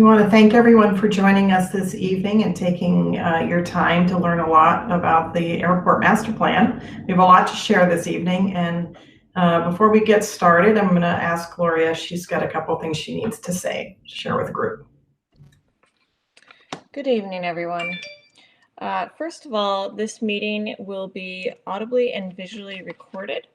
We want to thank everyone for joining us this evening and taking your time to learn a lot about the Airport Master Plan. We have a lot to share this evening, and before we get started, I'm going to ask Gloria. She's got a couple things she needs to say, share with the group. Good evening, everyone. First of all, this meeting will be audibly and visually recorded.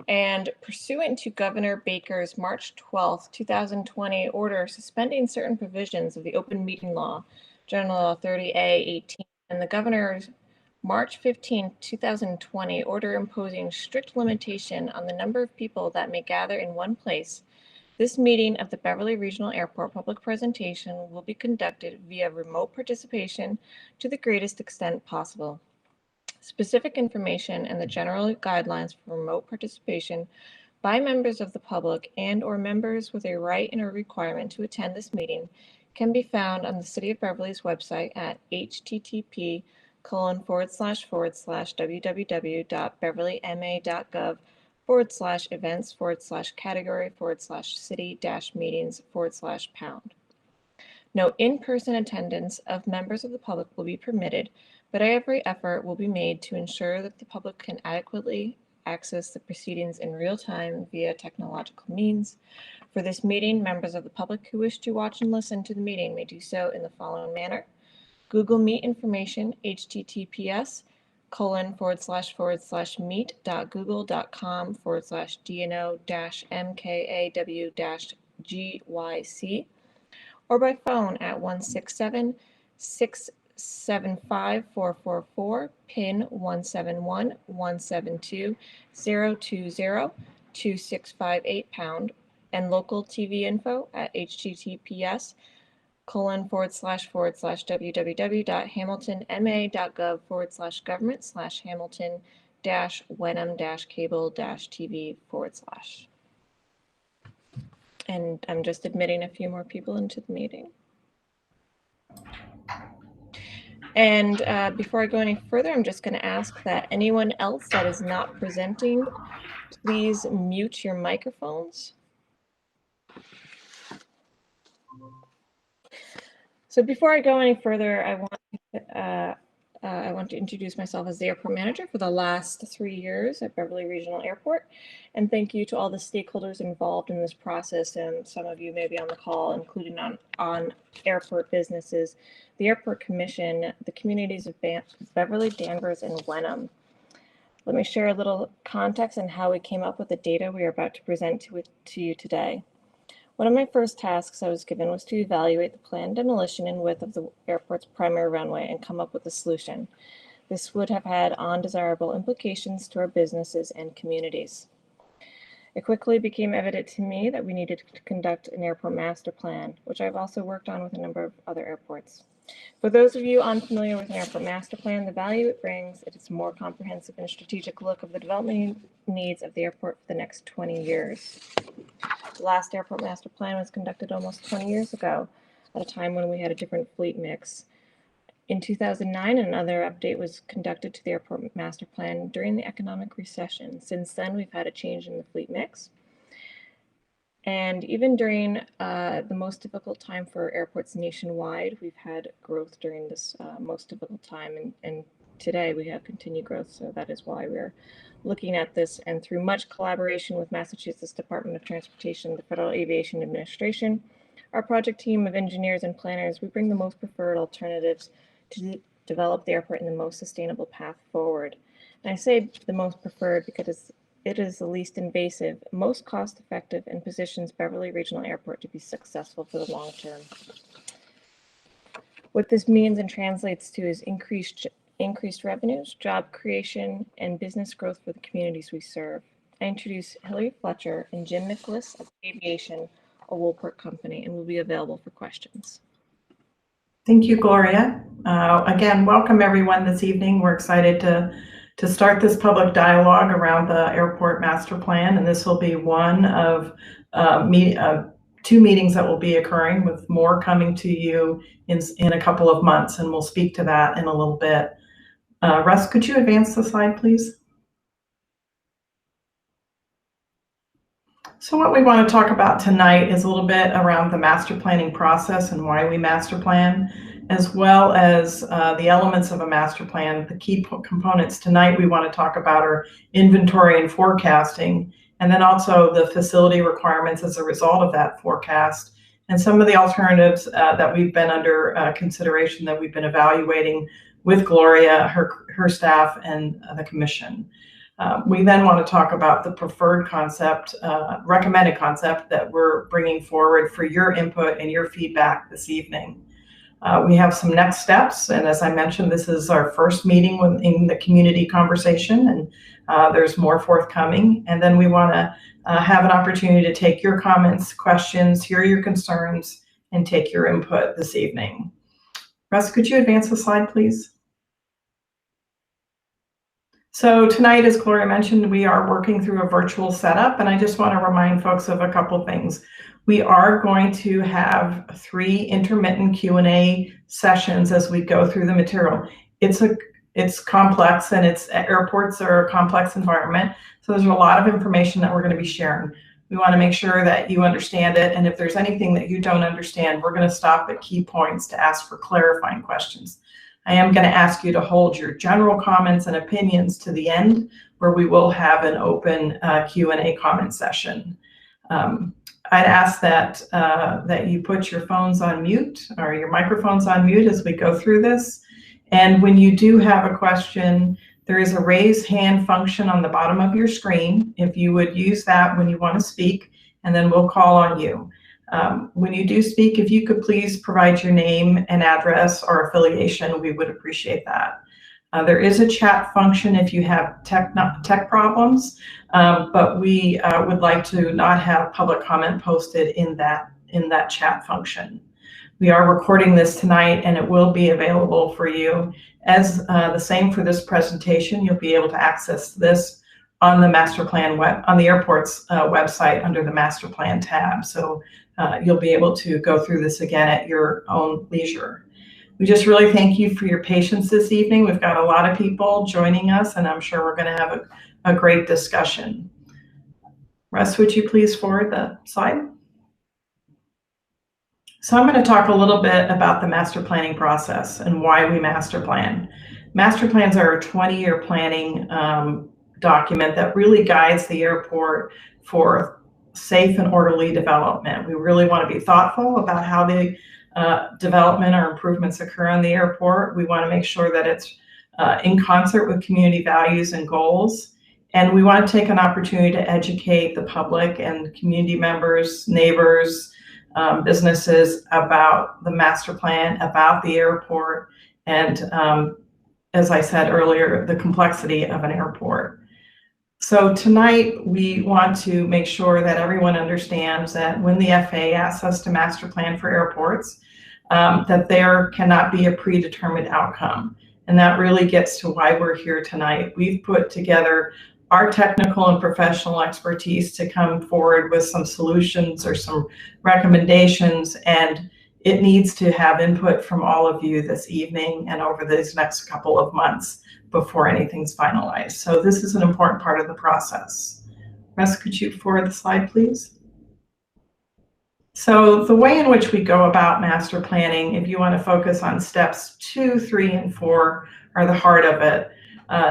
And pursuant to Governor Baker's March 12, 2020 order suspending certain provisions of the Open Meeting Law, General Law 30A-18, and the Governor's March 15, 2020 order imposing strict limitation on the number of people that may gather in one place, this meeting of the Beverly Regional Airport public presentation will be conducted via remote participation to the greatest extent possible. Specific information and the general guidelines for remote participation by members of the public and/or members with a right and a requirement to attend this meeting can be found on the City of Beverly's website at http://www.beverlyma.gov/events/category/city-meetings/pound. No in-person attendance of members of the public will be permitted, but every effort will be made to ensure that the public can adequately access the proceedings in real time via technological means. For this meeting, members of the public who wish to watch and listen to the meeting may do so in the following manner. Google Meet information, https://meet.google.com/dno-mkaw-gyc, or by phone at 167-675-4444, PIN 171-172-020-2658 #, and local TV info at https://www.hamilton.ma.gov/government/hamilton-wenham-cable-tv/. And I'm just admitting a few more people into the meeting. And before I go any further, I'm just going to ask that anyone else that is not presenting, please mute your microphones. So before I go any further, I want to introduce myself as the airport manager for the last 3 years at Beverly Regional Airport. And thank you to all the stakeholders involved in this process, and some of you may be on the call, including on airport businesses, the Airport Commission, the communities of Beverly, Danvers, and Wenham. Let me share a little context on how we came up with the data we are about to present to you today. One of my first tasks I was given was to evaluate the planned demolition and width of the airport's primary runway and come up with a solution. This would have had undesirable implications to our businesses and communities. It quickly became evident to me that we needed to conduct an airport master plan, which I've also worked on with a number of other airports. For those of you unfamiliar with an airport master plan, the value it brings is a more comprehensive and strategic look of the development needs of the airport for the next 20 years. The last airport master plan was conducted almost 20 years ago, at a time when we had a different fleet mix. In 2009, another update was conducted to the airport master plan during the economic recession. Since then, we've had a change in the fleet mix. And even during the most difficult time for airports nationwide, we've had growth during this most difficult time. And today we have continued growth. So that is why we're looking at this. And through much collaboration with Massachusetts Department of Transportation, the Federal Aviation Administration, our project team of engineers and planners, we bring the most preferred alternatives to develop the airport in the most sustainable path forward. And I say the most preferred because it is the least invasive, most cost-effective, and positions Beverly Regional Airport to be successful for the long term. What this means and translates to is increased revenues, job creation, and business growth for the communities we serve. I introduce Hillary Fletcher and Jim Nicholas of Aviation, a Woolport company, and will be available for questions. Thank you, Gloria. Again, welcome everyone this evening. We're excited to start this public dialogue around the airport master plan, and this will be one of 2 meetings that will be occurring, with more coming to you in a couple of months, and we'll speak to that in a little bit. Russ, could you advance the slide, please? So what we want to talk about tonight is a little bit around the master planning process and why we master plan, as well as the elements of a master plan. The key components tonight we want to talk about are inventory and forecasting, and then also the facility requirements as a result of that forecast, and some of the alternatives that we've been under consideration, that we've been evaluating with Gloria, her staff, and the commission. We then want to talk about the preferred concept, recommended concept that we're bringing forward for your input and your feedback this evening. We have some next steps, and as I mentioned, this is our first meeting in the community conversation, and there's more forthcoming. And then we want to have an opportunity to take your comments, questions, hear your concerns, and take your input this evening. Russ, could you advance the slide, please? So tonight, as Gloria mentioned, we are working through a virtual setup, and I just want to remind folks of a couple things. We are going to have 3 intermittent Q&A sessions as we go through the material. It's complex, and airports are a complex environment, so there's a lot of information that we're going to be sharing. We want to make sure that you understand it, and if there's anything that you don't understand, we're going to stop at key points to ask for clarifying questions. I am going to ask you to hold your general comments and opinions to the end, where we will have an open Q&A comment session. I'd ask that you put your phones on mute, or your microphones on mute, as we go through this. And when you do have a question, there is a raise hand function on the bottom of your screen. If you would use that when you want to speak, and then we'll call on you. When you do speak, if you could please provide your name and address or affiliation, we would appreciate that. There is a chat function if you have tech problems, but we would like to not have public comment posted in that chat function. We are recording this tonight, and it will be available for you as the same for this presentation. You'll be able to access this on the master plan on the airport's website under the master plan tab. So you'll be able to go through this again at your own leisure. We just really thank you for your patience this evening. We've got a lot of people joining us, and I'm sure we're going to have a great discussion. Russ, would you please forward the slide? So I'm going to talk a little bit about the master planning process and why we master plan. Master plans are a 20-year planning document that really guides the airport for safe and orderly development. We really want to be thoughtful about how the development or improvements occur in the airport. We want to make sure that it's in concert with community values and goals. And we want to take an opportunity to educate the public and community members, neighbors, businesses about the master plan, about the airport, and as I said earlier, the complexity of an airport. So tonight, we want to make sure that everyone understands that when the FAA asks us to master plan for airports, that there cannot be a predetermined outcome. And that really gets to why we're here tonight. We've put together our technical and professional expertise to come forward with some solutions or some recommendations, and it needs to have input from all of you this evening and over these next couple of months before anything's finalized. So this is an important part of the process. Russ, could you forward the slide, please? So the way in which we go about master planning, if you want to focus on steps 2, 3, and 4 are the heart of it.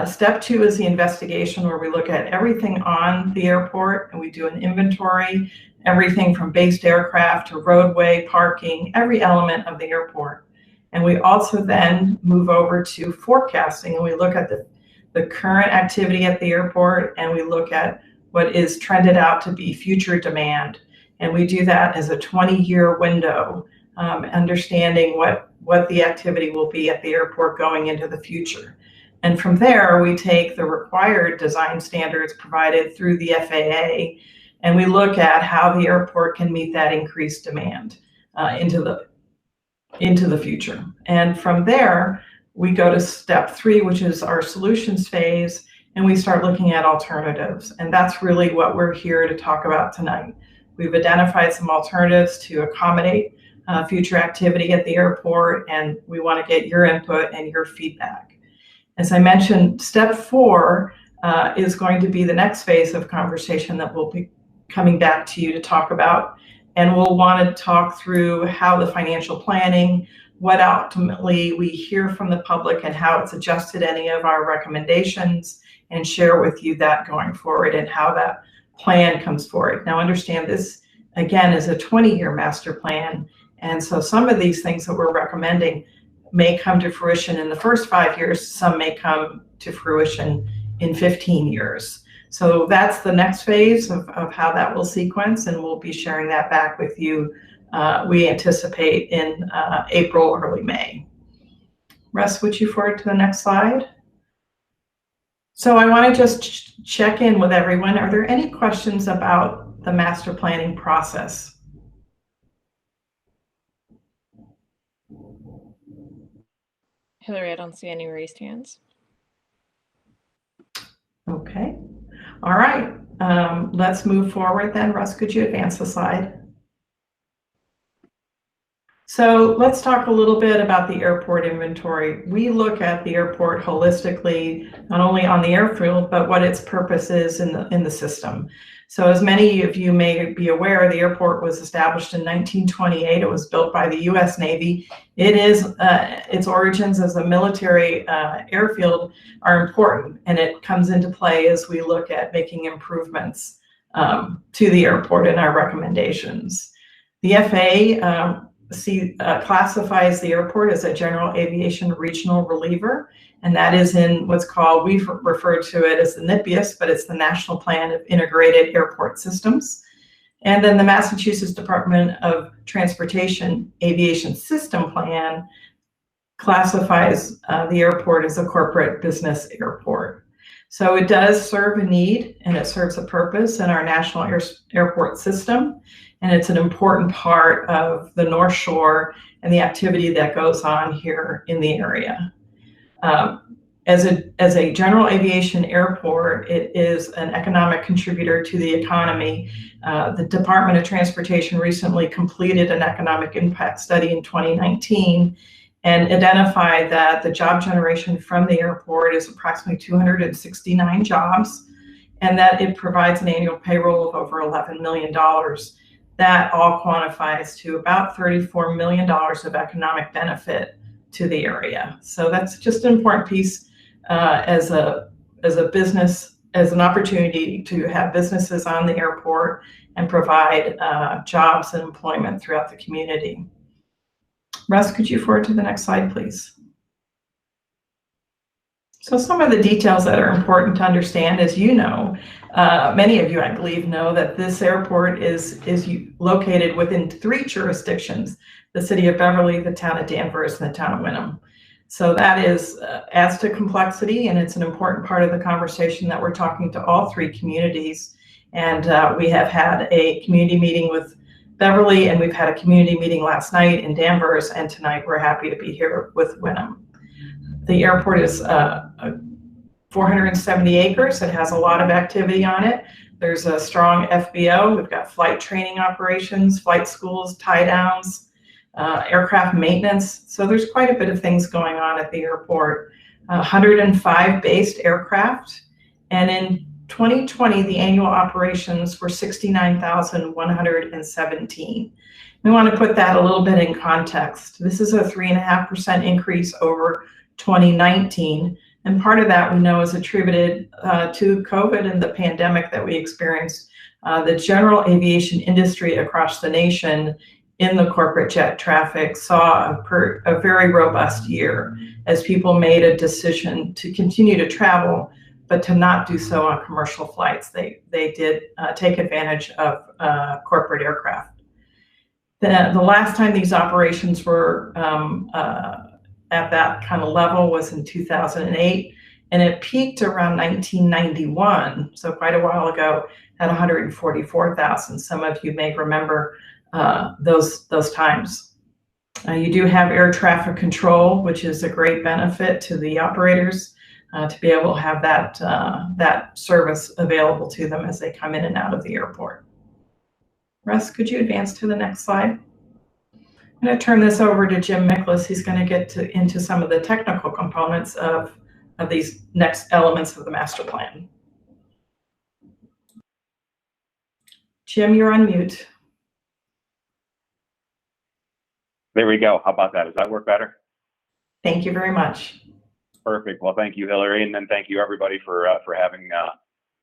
Step 2 is the investigation, where we look at everything on the airport and we do an inventory, everything from based aircraft to roadway, parking, every element of the airport. And we also then move over to forecasting, and we look at the current activity at the airport, and we look at what is trended out to be future demand. And we do that as a 20-year window, understanding what the activity will be at the airport going into the future. And from there, we take the required design standards provided through the FAA, and we look at how the airport can meet that increased demand into the future. And from there, we go to step 3, which is our solutions phase, and we start looking at alternatives. And that's really what we're here to talk about tonight. We've identified some alternatives to accommodate future activity at the airport, and we want to get your input and your feedback. As I mentioned, step 4 is going to be the next phase of conversation that we'll be coming back to you to talk about. And we'll want to talk through how the financial planning, what ultimately we hear from the public and how it's adjusted any of our recommendations, and share with you that going forward and how that plan comes forward. Now understand this, again, is a 20-year master plan. And so some of these things that we're recommending may come to fruition in the first 5 years, some may come to fruition in 15 years. So that's the next phase of how that will sequence, and we'll be sharing that back with you, we anticipate in April or early May. Russ, would you forward to the next slide? So I want to just check in with everyone. Are there any questions about the master planning process? Hillary, I don't see any raised hands. Okay. All right. Let's move forward then. Russ, could you advance the slide? So let's talk a little bit about the airport inventory. We look at the airport holistically, not only on the airfield, but what its purpose is in the system. So as many of you may be aware, the airport was established in 1928. It was built by the U.S. Navy. It is its origins as a military airfield are important, and it comes into play as we look at making improvements to the airport in our recommendations. The FAA classifies the airport as a general aviation regional reliever, and that is in what's called, we've referred to it as the NIPIAS, but it's the National Plan of Integrated Airport Systems. And then the Massachusetts Department of Transportation Aviation System Plan classifies the airport as a corporate business airport. So it does serve a need, and it serves a purpose in our national airport system. And it's an important part of the North Shore and the activity that goes on here in the area. As a general aviation airport, it is an economic contributor to the economy. The Department of Transportation recently completed an economic impact study in 2019 and identified that the job generation from the airport is approximately 269 jobs, and that it provides an annual payroll of over $11 million. That all quantifies to about $34 million of economic benefit to the area. So that's just an important piece as a business, as an opportunity to have businesses on the airport and provide jobs and employment throughout the community. Russ, could you forward to the next slide, please? So some of the details that are important to understand, as you know, many of you, I believe, know that this airport is located within 3 jurisdictions: the city of Beverly, the town of Danvers, and the town of Wenham. So that adds to complexity, and it's an important part of the conversation that we're talking to all 3 communities. And we have had a community meeting with Beverly, and we've had a community meeting last night in Danvers, and tonight we're happy to be here with Wenham. The airport is 470 acres. It has a lot of activity on it. There's a strong FBO. We've got flight training operations, flight schools, tie downs, aircraft maintenance. So there's quite a bit of things going on at the airport. 105 based aircraft. And in 2020, the annual operations were 69,117. We want to put that a little bit in context. This is a 3.5% increase over 2019, and part of that we know is attributed to COVID and the pandemic that we experienced. The general aviation industry across the nation in the corporate jet traffic saw a very robust year as people made a decision to continue to travel, but to not do so on commercial flights. They did take advantage of corporate aircraft. The last time these operations were at that kind of level was in 2008, and it peaked around 1991, so quite a while ago, at 144,000. Some of you may remember those times. You do have air traffic control, which is a great benefit to the operators to be able to have that service available to them as they come in and out of the airport. Russ, could you advance to the next slide? I'm going to turn this over to Jim Miklas. He's going to get into some of the technical components of these next elements of the master plan. Jim, you're on mute. There we go. How about that? Does that work better? Thank you very much. Perfect. Well, thank you, Hillary, and then thank you everybody for having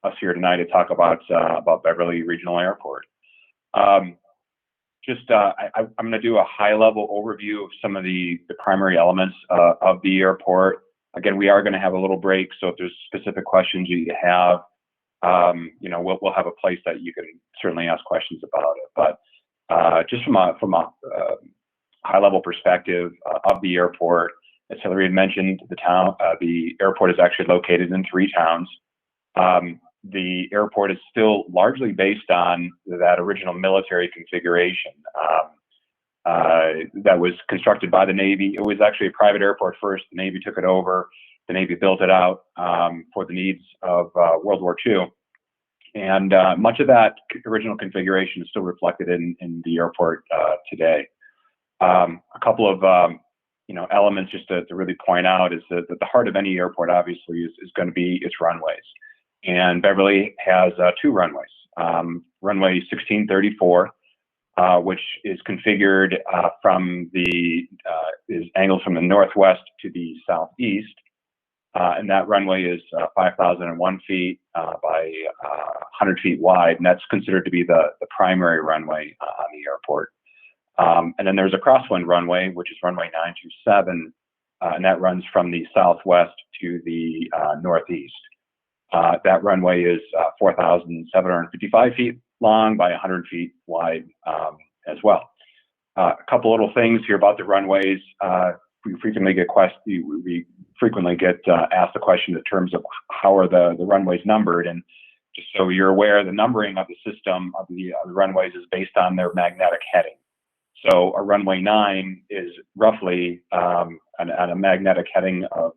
us here tonight to talk about Beverly Regional Airport. I'm going to do a high-level overview of some of the primary elements of the airport. Again, we are going to have a little break, so if there's specific questions you have, we'll have a place that you can certainly ask questions about it. But just from a high-level perspective of the airport, as Hillary had mentioned, the airport is actually located in 3 towns. The airport is still largely based on that original military configuration that was constructed by the Navy. It was actually a private airport first. The Navy took it over. The Navy built it out for the needs of World War II. And much of that original configuration is still reflected in the airport today. A couple of elements just to really point out is that the heart of any airport obviously is going to be its runways. And Beverly has 2 runways. Runway 1634, which is configured is angled from the northwest to the southeast. And that runway is 5,001 feet by 100 feet wide. And that's considered to be the primary runway on the airport. And then there's a crosswind runway, which is runway 927, and that runs from the southwest to the northeast. That runway is 4,755 feet long by 100 feet wide as well. A couple little things here about the runways. We frequently get asked the question in terms of how are the runways numbered, and just so you're aware, the numbering of the system of the runways is based on their magnetic heading. So a runway 9 is roughly on a magnetic heading of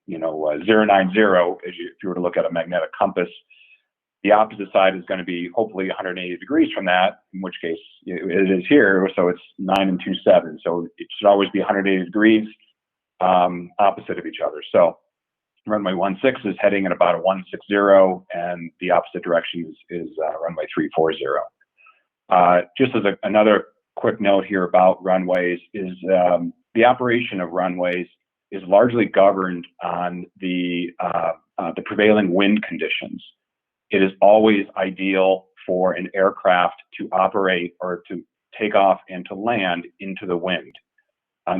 090. If you were to look at a magnetic compass, the opposite side is going to be hopefully 180 degrees from that, in which case it is here. So it's 9 and 27. So it should always be 180 degrees opposite of each other. So runway 16 is heading at about a 160, and the opposite direction is runway 340. Just as another quick note here about runways is the operation of runways is largely governed on the prevailing wind conditions. It is always ideal for an aircraft to operate or to take off and to land into the wind.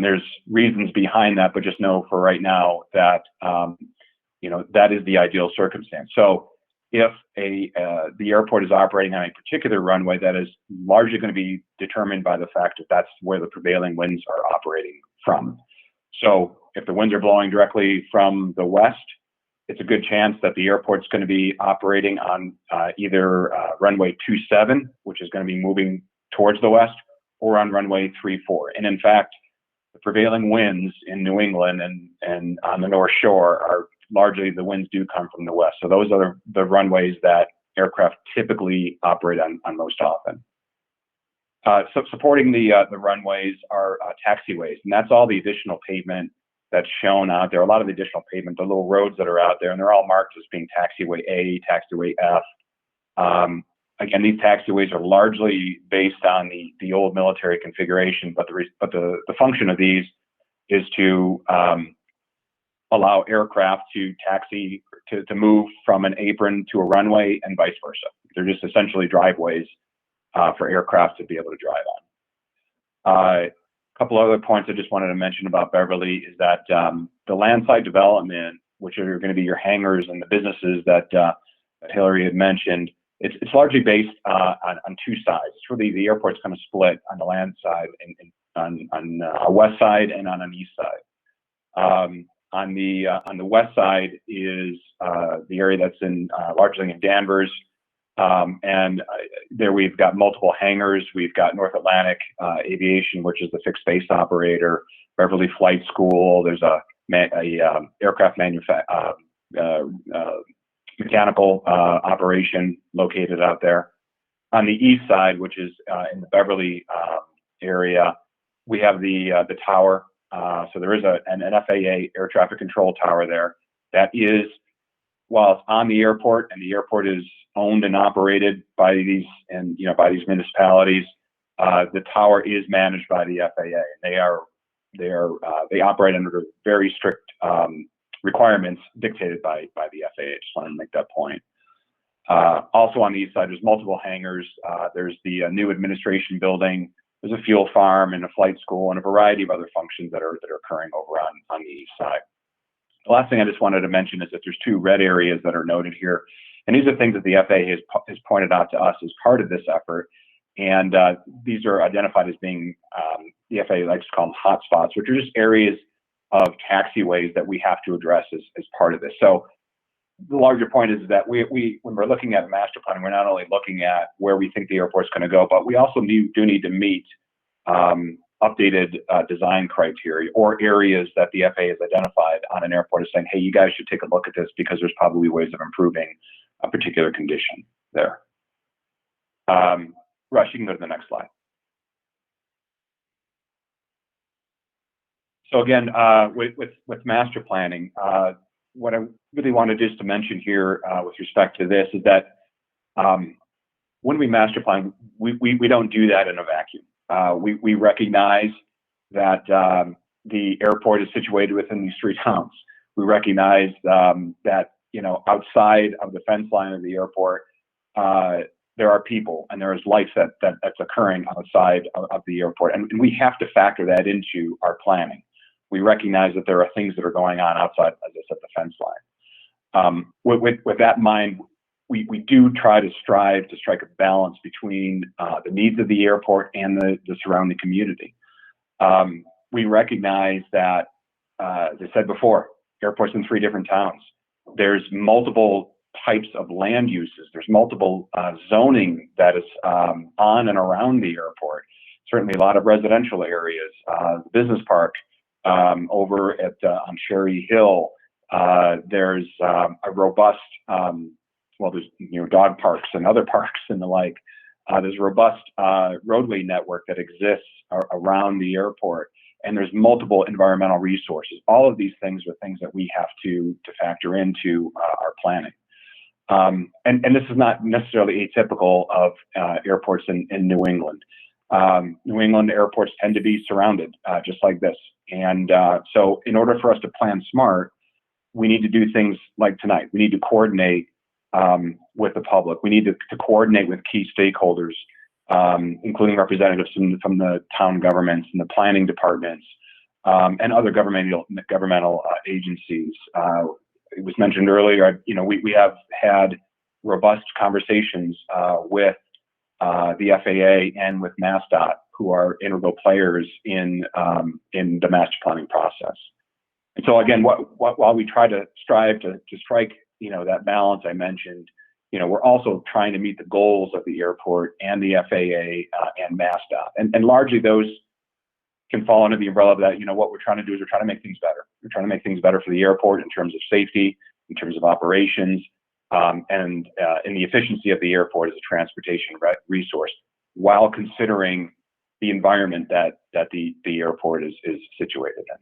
There's reasons behind that, but just know for right now that that is the ideal circumstance. So if the airport is operating on a particular runway, that is largely going to be determined by the fact that that's where the prevailing winds are operating from. So if the winds are blowing directly from the west, it's a good chance that the airport's going to be operating on either runway 27, which is going to be moving towards the west, or on runway 34. And in fact, the prevailing winds in New England and on the North Shore are largely, the winds do come from the west. So those are the runways that aircraft typically operate on most often. So supporting the runways are taxiways, and that's all the additional pavement that's shown out there. A lot of the additional pavement, the little roads that are out there, and they're all marked as being taxiway A, taxiway F. Again, these taxiways are largely based on the old military configuration, but the function of these is to allow aircraft to taxi, to move from an apron to a runway and vice versa. They're just essentially driveways for aircraft to be able to drive on. A couple other points I just wanted to mention about Beverly is that the landside development, which are going to be your hangars and the businesses that Hillary had mentioned, it's largely based on 2 sides. It's really, the airport's kind of split on the land side and on a west side and on an east side. On the west side is the area that's largely in Danvers, and there we've got multiple hangars. We've got North Atlantic Aviation, which is the fixed base operator, Beverly Flight School. There's a aircraft mechanical operation located out there. On the east side, which is in the Beverly area, we have the tower. So there is an FAA air traffic control tower there that is while it's on the airport and the airport is owned and operated by these by these municipalities, the tower is managed by the FAA. They operate under very strict requirements dictated by the FAA. Just wanted to make that point. Also on the east side, there's multiple hangars. There's the new administration building. There's a fuel farm and a flight school and a variety of other functions that are occurring over on the east side. The last thing I just wanted to mention is that there's 2 red areas that are noted here. And these are things that the FAA has pointed out to us as part of this effort. And these are identified as being, the FAA likes to call them hotspots, which are just areas of taxiways that we have to address as part of this. So the larger point is that when we're looking at master planning, we're not only looking at where we think the airport's going to go, but we also do need to meet updated design criteria or areas that the FAA has identified on an airport as saying, hey, you guys should take a look at this because there's probably ways of improving a particular condition there. Rush, you can go to the next slide. So again, with master planning, what I really wanted just to mention here with respect to this is that when we master plan, we don't do that in a vacuum. We recognize that the airport is situated within these 3 towns. We recognize that outside of the fence line of the airport, there are people and there is life that's occurring outside of the airport, and we have to factor that into our planning. We recognize that there are things that are going on outside, as I said, the fence line. With that in mind, we do try to strive to strike a balance between the needs of the airport and the surrounding community. We recognize that, as I said before, airports in 3 different towns. There's multiple types of land uses. There's multiple zoning that is on and around the airport. Certainly a lot of residential areas, business park over on Cherry Hill. There's a robust, there's dog parks and other parks and the like. There's a robust roadway network that exists around the airport, and there's multiple environmental resources. All of these things are things that we have to factor into our planning. And this is not necessarily atypical of airports in New England. New England airports tend to be surrounded just like this. And so in order for us to plan smart, we need to do things like tonight. We need to coordinate with the public. We need to coordinate with key stakeholders, including representatives from the town governments and the planning departments and other governmental agencies. It was mentioned earlier, we have had robust conversations with the FAA and with MassDOT, who are integral players in the master planning process. And so again, while we try to strive to strike that balance I mentioned, we're also trying to meet the goals of the airport and the FAA and MassDOT, and largely those can fall under the umbrella of that. What we're trying to do is we're trying to make things better. We're trying to make things better for the airport in terms of safety, in terms of operations, and in the efficiency of the airport as a transportation resource, while considering the environment that the airport is situated in.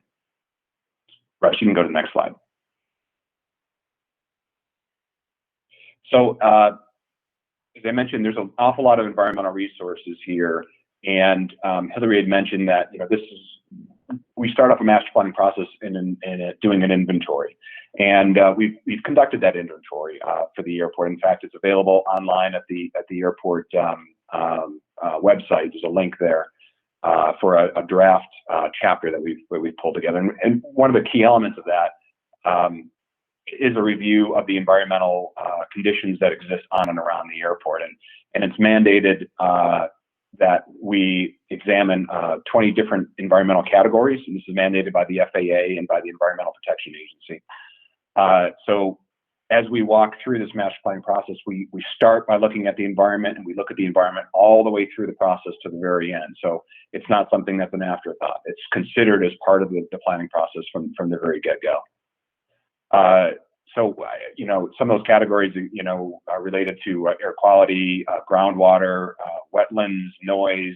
Rush, you can go to the next slide. So, as I mentioned, there's an awful lot of environmental resources here, and Hillary had mentioned that we start off a master planning process in doing an inventory, and we've conducted that inventory for the airport. In fact, it's available online at the airport website. There's a link there for a draft chapter that we've pulled together, and one of the key elements of that is a review of the environmental conditions that exist on and around the airport, and it's mandated that we examine 20 different environmental categories, and this is mandated by the FAA and by the Environmental Protection Agency. So as we walk through this master planning process, we start by looking at the environment, and we look at the environment all the way through the process to the very end. So it's not something that's an afterthought. It's considered as part of the planning process from the very get-go. So, some of those categories, are related to air quality, groundwater, wetlands, noise,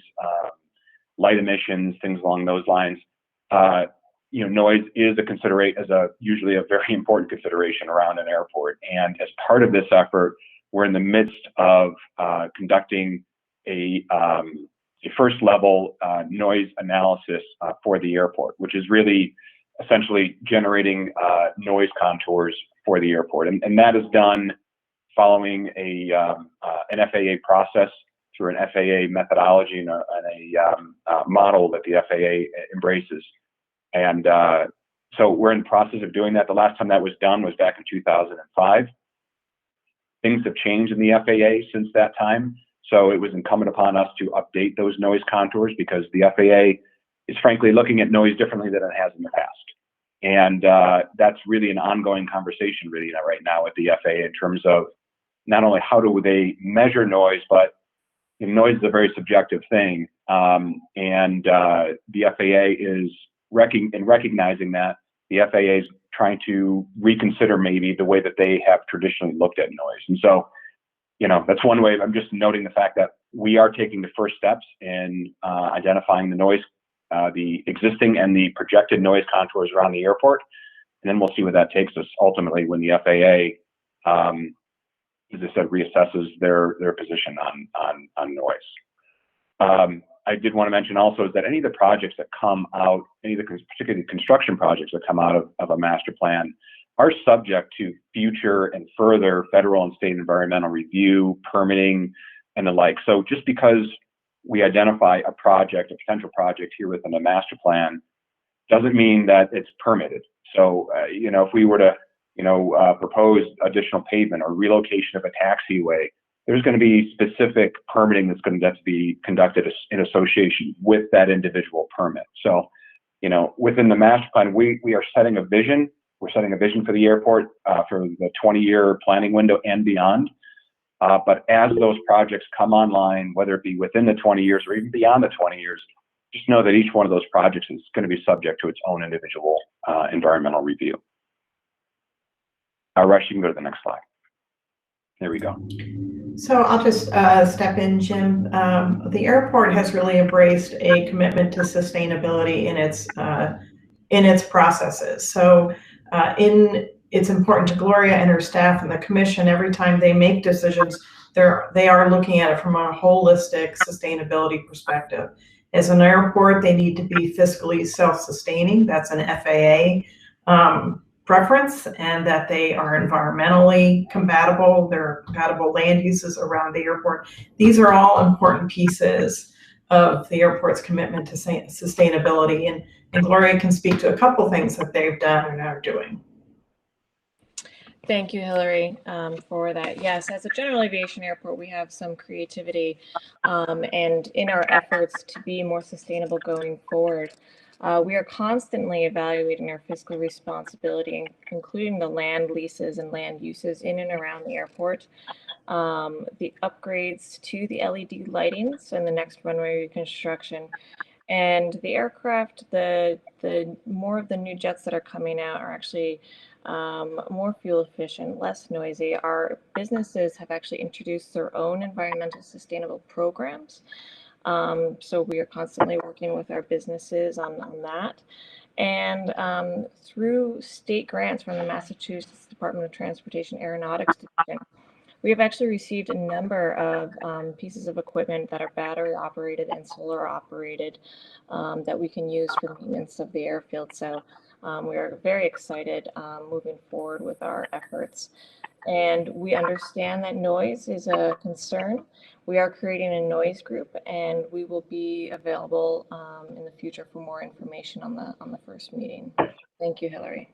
light emissions, things along those lines. noise is usually a very important consideration around an airport. And as part of this effort, we're in the midst of conducting a first level noise analysis for the airport, which is really essentially generating noise contours for the airport. And that is done following an FAA process through an FAA methodology and a model that the FAA embraces. And so we're in the process of doing that. The last time that was done was back in 2005. Things have changed in the FAA since that time. So it was incumbent upon us to update those noise contours because the FAA is frankly looking at noise differently than it has in the past. And that's really an ongoing conversation really right now with the FAA in terms of not only how do they measure noise, but noise is a very subjective thing. And the FAA is recognizing that, the FAA is trying to reconsider maybe the way that they have traditionally looked at noise. And so, that's one way. I'm just noting the fact that we are taking the first steps in identifying the noise, the existing and the projected noise contours around the airport. And then we'll see where that takes us ultimately when the FAA, as I said, reassesses their position on noise. I did want to mention also is that any of the projects that come out, particularly construction projects that come out of a master plan, are subject to future and further federal and state environmental review, permitting, and the like. So just because we identify a potential project here within a master plan, doesn't mean that it's permitted. So, if we were to, propose additional pavement or relocation of a taxiway, there's going to be specific permitting that's going to have to be conducted in association with that individual permit. So, within the master plan, we are setting a vision. We're setting a vision for the airport for the 20-year planning window and beyond. But as those projects come online, whether it be within the 20 years or even beyond the 20 years, just know that each one of those projects is going to be subject to its own individual environmental review. Rush, you can go to the next slide. There we go. So I'll just step in, Jim. The airport has really embraced a commitment to sustainability in its processes. So it's important to Gloria and her staff and the commission. Every time they make decisions, they are looking at it from a holistic sustainability perspective. As an airport, they need to be fiscally self-sustaining. That's an FAA preference, and that they are environmentally compatible. There are compatible land uses around the airport. These are all important pieces of the airport's commitment to sustainability. And Gloria can speak to a couple things that they've done and are doing. Thank you, Hillary, for that. Yes, as a general aviation airport, we have some creativity and in our efforts to be more sustainable going forward. We are constantly evaluating our fiscal responsibility, including the land leases and land uses in and around the airport, the upgrades to the LED lightings and the next runway reconstruction. And the aircraft, the more of the new jets that are coming out are actually more fuel efficient, less noisy. Our businesses have actually introduced their own environmental sustainable programs. So we are constantly working with our businesses on that. And through state grants from the Massachusetts Department of Transportation Aeronautics Division, we have actually received a number of pieces of equipment that are battery operated and solar operated that we can use for maintenance of the airfield. So we are very excited moving forward with our efforts. And we understand that noise is a concern. We are creating a noise group, and we will be available in the future for more information on the first meeting. Thank you, Hillary.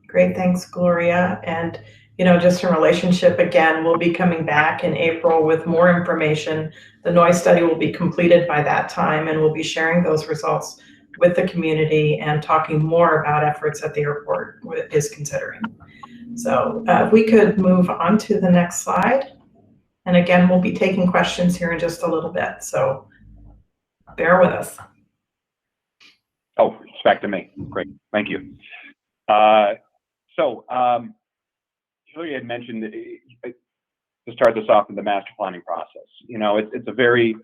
Great, thanks, Gloria. And just in relationship, again, we'll be coming back in April with more information. The noise study will be completed by that time, and we'll be sharing those results with the community and talking more about efforts that the airport is considering. So if we could move on to the next slide. And again, we'll be taking questions here in just a little bit, so bear with us. Oh, it's back to me. Great, thank you. Hillary had mentioned, to start this off in the master planning process, it's a very,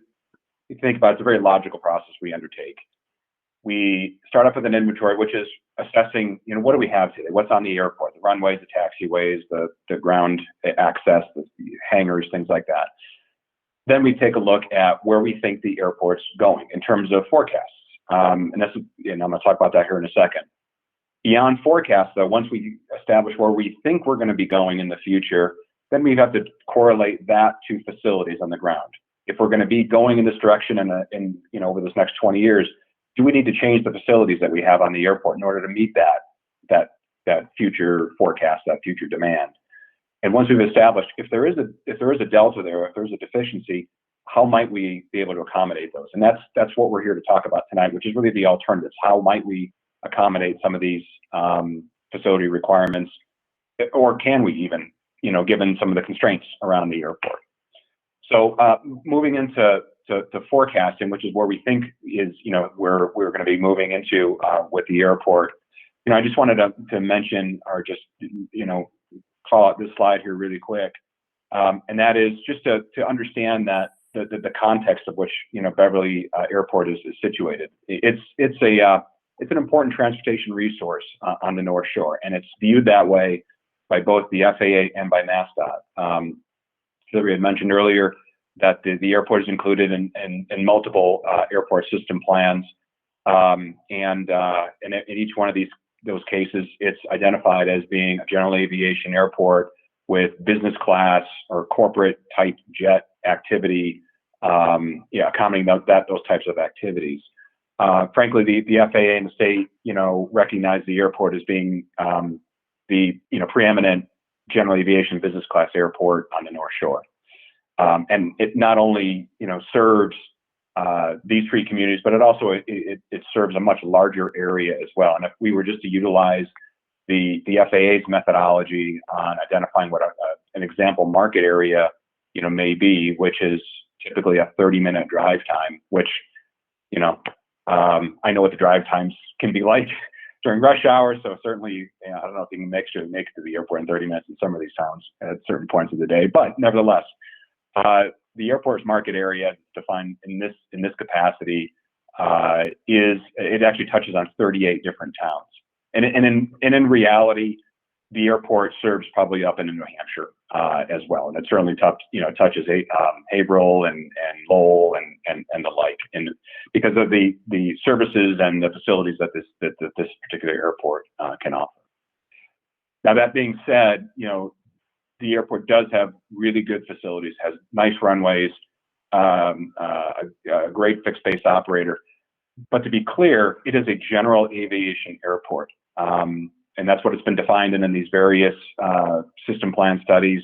you think about it, it's a very logical process we undertake. we start off with an inventory, which is assessing, what do we have today? What's on the airport? The runways, the taxiways, the ground access, the hangars, things like that. Then we take a look at where we think the airport's going in terms of forecasts. And that's, I'm going to talk about that here in a second. Beyond forecasts, though, once we establish where we think we're going to be going in the future, then we have to correlate that to facilities on the ground. If we're going to be going in this direction in over this next 20 years, do we need to change the facilities that we have on the airport in order to meet that future forecast, that future demand? And once we've established if there is a delta there, if there's a deficiency, how might we be able to accommodate those? And that's what we're here to talk about tonight, which is really the alternatives. How might we accommodate some of these facility requirements, or can we even, given some of the constraints around the airport? So moving into forecasting, which is where we think is, where we're going to be moving into with the airport. I just wanted to mention, or just, call out this slide here really quick. And that is just to understand that the context of which, Beverly Airport is situated. It's an important transportation resource on the North Shore, and it's viewed that way by both the FAA and by MassDOT. So we had mentioned earlier that the airport is included in multiple airport system plans, and in each one of those cases, it's identified as being a general aviation airport with business class or corporate type jet activity, accommodating those types of activities. Frankly, the FAA and the state, recognize the airport as being the preeminent general aviation business class airport on the North Shore. And it not only, serves these three communities, but it also it serves a much larger area as well. And if we were just to utilize the FAA's methodology on identifying what an example market area, may be, which is typically a 30-minute drive time, which, I know what the drive times can be like during rush hours. So certainly, I don't know if you can make it to the airport in 30 minutes in some of these towns at certain points of the day, but nevertheless, the airport's market area defined in this capacity it actually touches on 38 different towns, and in reality, the airport serves probably up into New Hampshire as well, and it certainly touches Haverhill and Lowell and the like, and because of the services and the facilities that this particular airport can offer. Now, that being said, the airport does have really good facilities, has nice runways, a great fixed base operator. But to be clear, it is a general aviation airport. And that's what it's been defined in these various system plan studies.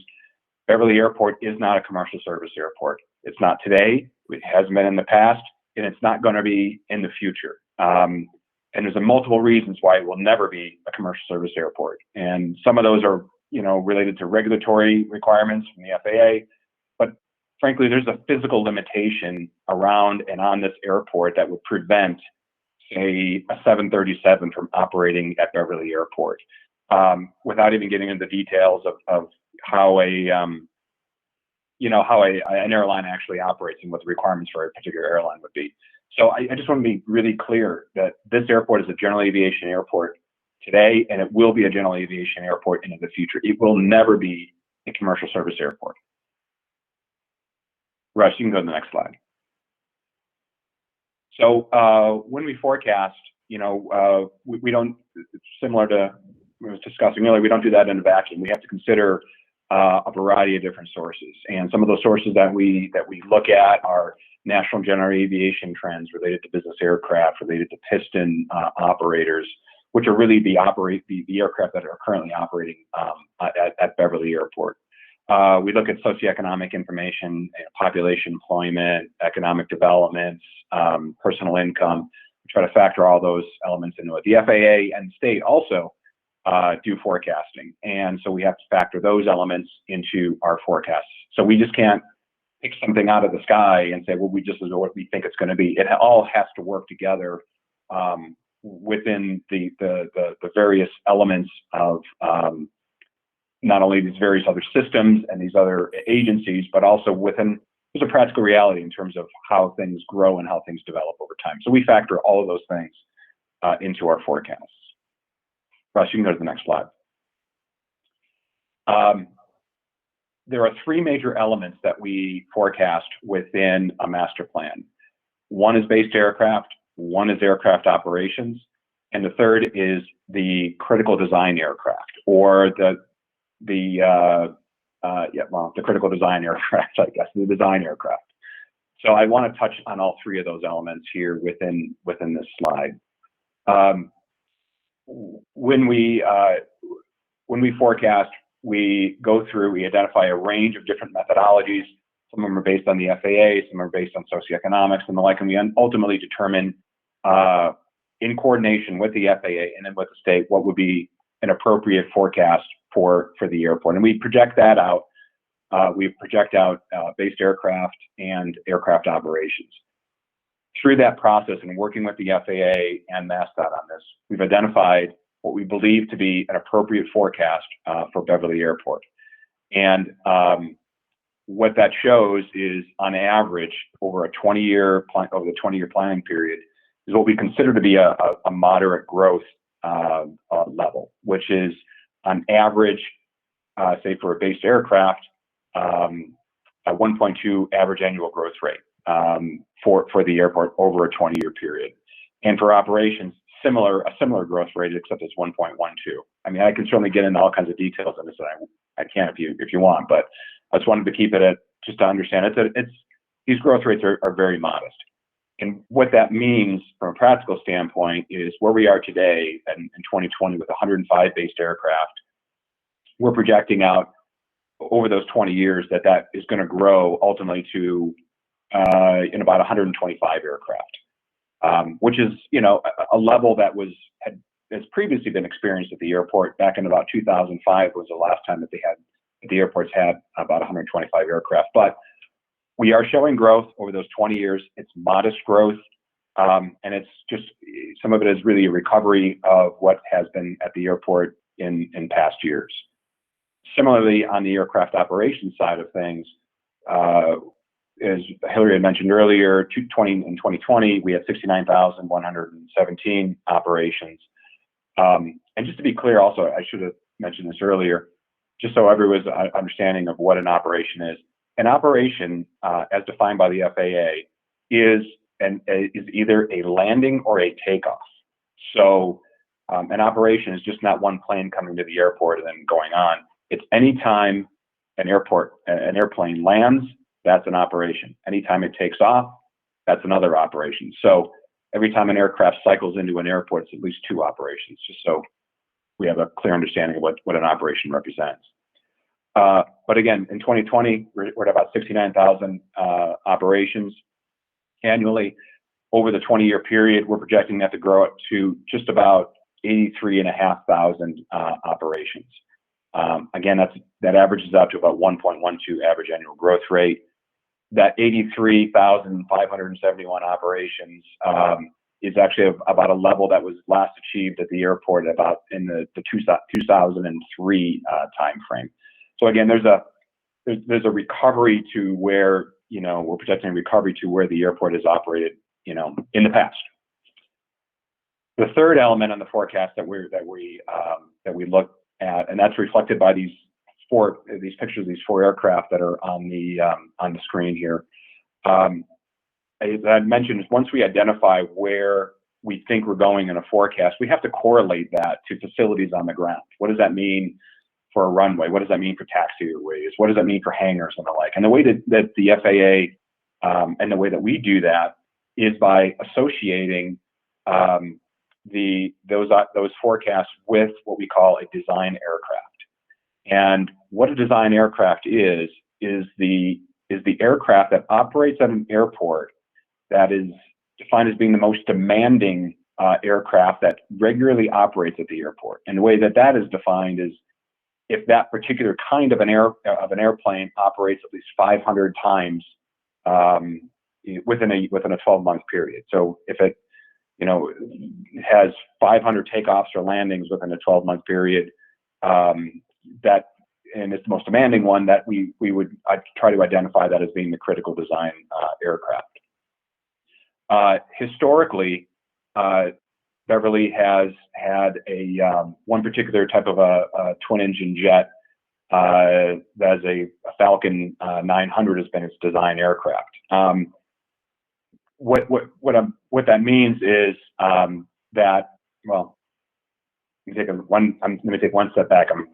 Beverly Airport is not a commercial service airport. It's not today, it hasn't been in the past, and it's not going to be in the future. And there's multiple reasons why it will never be a commercial service airport. And some of those are related to regulatory requirements from the FAA, but frankly, there's a physical limitation around and on this airport that would prevent, say, a 737 from operating at Beverly Airport, without even getting into the details of how an airline actually operates and what the requirements for a particular airline would be. So I just want to be really clear that this airport is a general aviation airport today, and it will be a general aviation airport into the future. It will never be a commercial service airport. Russ, you can go to the next slide. So when we forecast, we don't, similar to what I was discussing earlier, we don't do that in a vacuum. We have to consider a variety of different sources. And some of those sources that we look at are national general aviation trends related to business aircraft, related to piston operators, which are really the aircraft that are currently operating at Beverly Airport. We look at socioeconomic information, population, employment, economic developments, personal income. We try to factor all those elements into it. The FAA and the state also do forecasting, and so we have to factor those elements into our forecasts. So we just can't pick something out of the sky and say, well, this is what we think it's going to be. It all has to work together within the various elements of not only these various other systems and these other agencies, but also within, there's a practical reality in terms of how things grow and how things develop over time. So we factor all of those things into our forecasts. Russ, you can go to the next slide. There are three major elements that we forecast within a master plan. One is based aircraft, one is aircraft operations, and the third is the critical design aircraft, or the critical design aircraft, I guess, the design aircraft. So I want to touch on all three of those elements here within this slide. When we forecast, we go through, we identify a range of different methodologies. Some of them are based on the FAA, some are based on socioeconomics and the like, and we ultimately determine, in coordination with the FAA and then with the state, what would be an appropriate forecast for the airport. And we project that out. We project out based aircraft and aircraft operations. Through that process and working with the FAA and MassDOT on this, we've identified what we believe to be an appropriate forecast for Beverly Airport. And what that shows is, on average, over the 20-year planning period, is what we consider to be a moderate growth level, which is on average, say for a based aircraft, a 1.2 average annual growth rate for the airport over a 20-year period. And for operations, a similar growth rate, except it's 1.12. I mean, I can certainly get into all kinds of details on this, and I can if you want, but I just wanted to keep it at, just to understand it. These growth rates are very modest. And what that means from a practical standpoint is where we are today in 2020 with 105 based aircraft, we're projecting out over those 20 years that is going to grow ultimately to in about 125 aircraft, which is, a level that has previously been experienced at the airport. Back in about 2005 was the last time that the airports had about 125 aircraft. But we are showing growth over those 20 years. It's modest growth, and it's just, some of it is really a recovery of what has been at the airport in past years. Similarly, on the aircraft operations side of things, as Hillary had mentioned earlier, in 2020, we had 69,117 operations. And just to be clear, also, I should have mentioned this earlier, just so everyone's understanding of what an operation is. An operation, as defined by the FAA, is either a landing or a takeoff. So an operation is just not one plane coming to the airport and then going on. It's anytime an airplane lands, that's an operation. Anytime it takes off, that's another operation. So every time an aircraft cycles into an airport, it's at least two operations, just so we have a clear understanding of what an operation represents. But again, in 2020, we're at about 69,000 operations annually. Over the 20-year period, we're projecting that to grow up to just about 83,500 operations. Again, that averages out to about 1.12 average annual growth rate. That 83,571 operations is actually about a level that was last achieved at the airport about in the 2003 timeframe. So again, there's a recovery to where, we're projecting a recovery to where the airport has operated, in the past. The third element on the forecast that we look at, and that's reflected by these pictures of these four aircraft that are on the screen here. As I mentioned, once we identify where we think we're going in a forecast, we have to correlate that to facilities on the ground. What does that mean for a runway? What does that mean for taxiways? What does that mean for hangars and the like? And the way that the FAA and the way that we do that is by associating those forecasts with what we call a design aircraft. And what a design aircraft is the aircraft that operates at an airport that is defined as being the most demanding aircraft that regularly operates at the airport. And the way that is defined is if that particular kind of an airplane operates at least 500 times within a 12-month period. So if it has 500 takeoffs or landings within a 12-month period, and it's the most demanding one, that we would try to identify that as being the critical design aircraft. Historically, Beverly has had one particular type of a twin-engine jet that's a Falcon 900 has been its design aircraft. What that means is that, well, I'm going to take one step back. I'm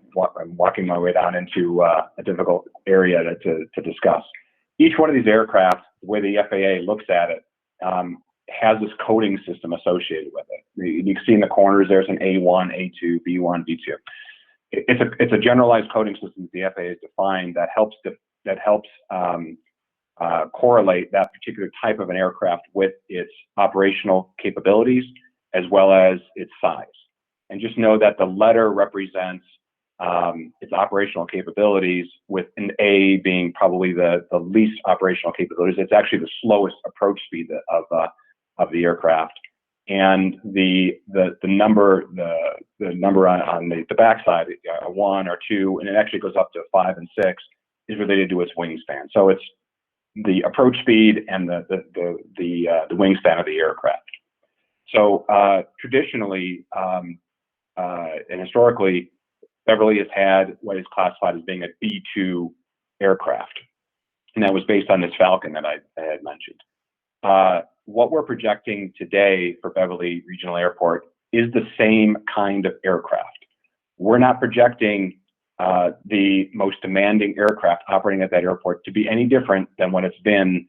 walking my way down into a difficult area to discuss. Each one of these aircraft, the way the FAA looks at it, has this coding system associated with it. You can see in the corners there's an A1, A2, B1, B2. It's a generalized coding system that the FAA has defined that helps correlate that particular type of an aircraft with its operational capabilities as well as its size. And just know that the letter represents its operational capabilities, with an A being probably the least operational capabilities. It's actually the slowest approach speed of the aircraft. And the number on the backside, a 1 or 2, and it actually goes up to 5 and 6, is related to its wingspan. So it's the approach speed and the wingspan of the aircraft. So traditionally and historically, Beverly has had what is classified as being a B2 aircraft, and that was based on this Falcon that I had mentioned. What we're projecting today for Beverly Regional Airport is the same kind of aircraft. We're not projecting the most demanding aircraft operating at that airport to be any different than what it's been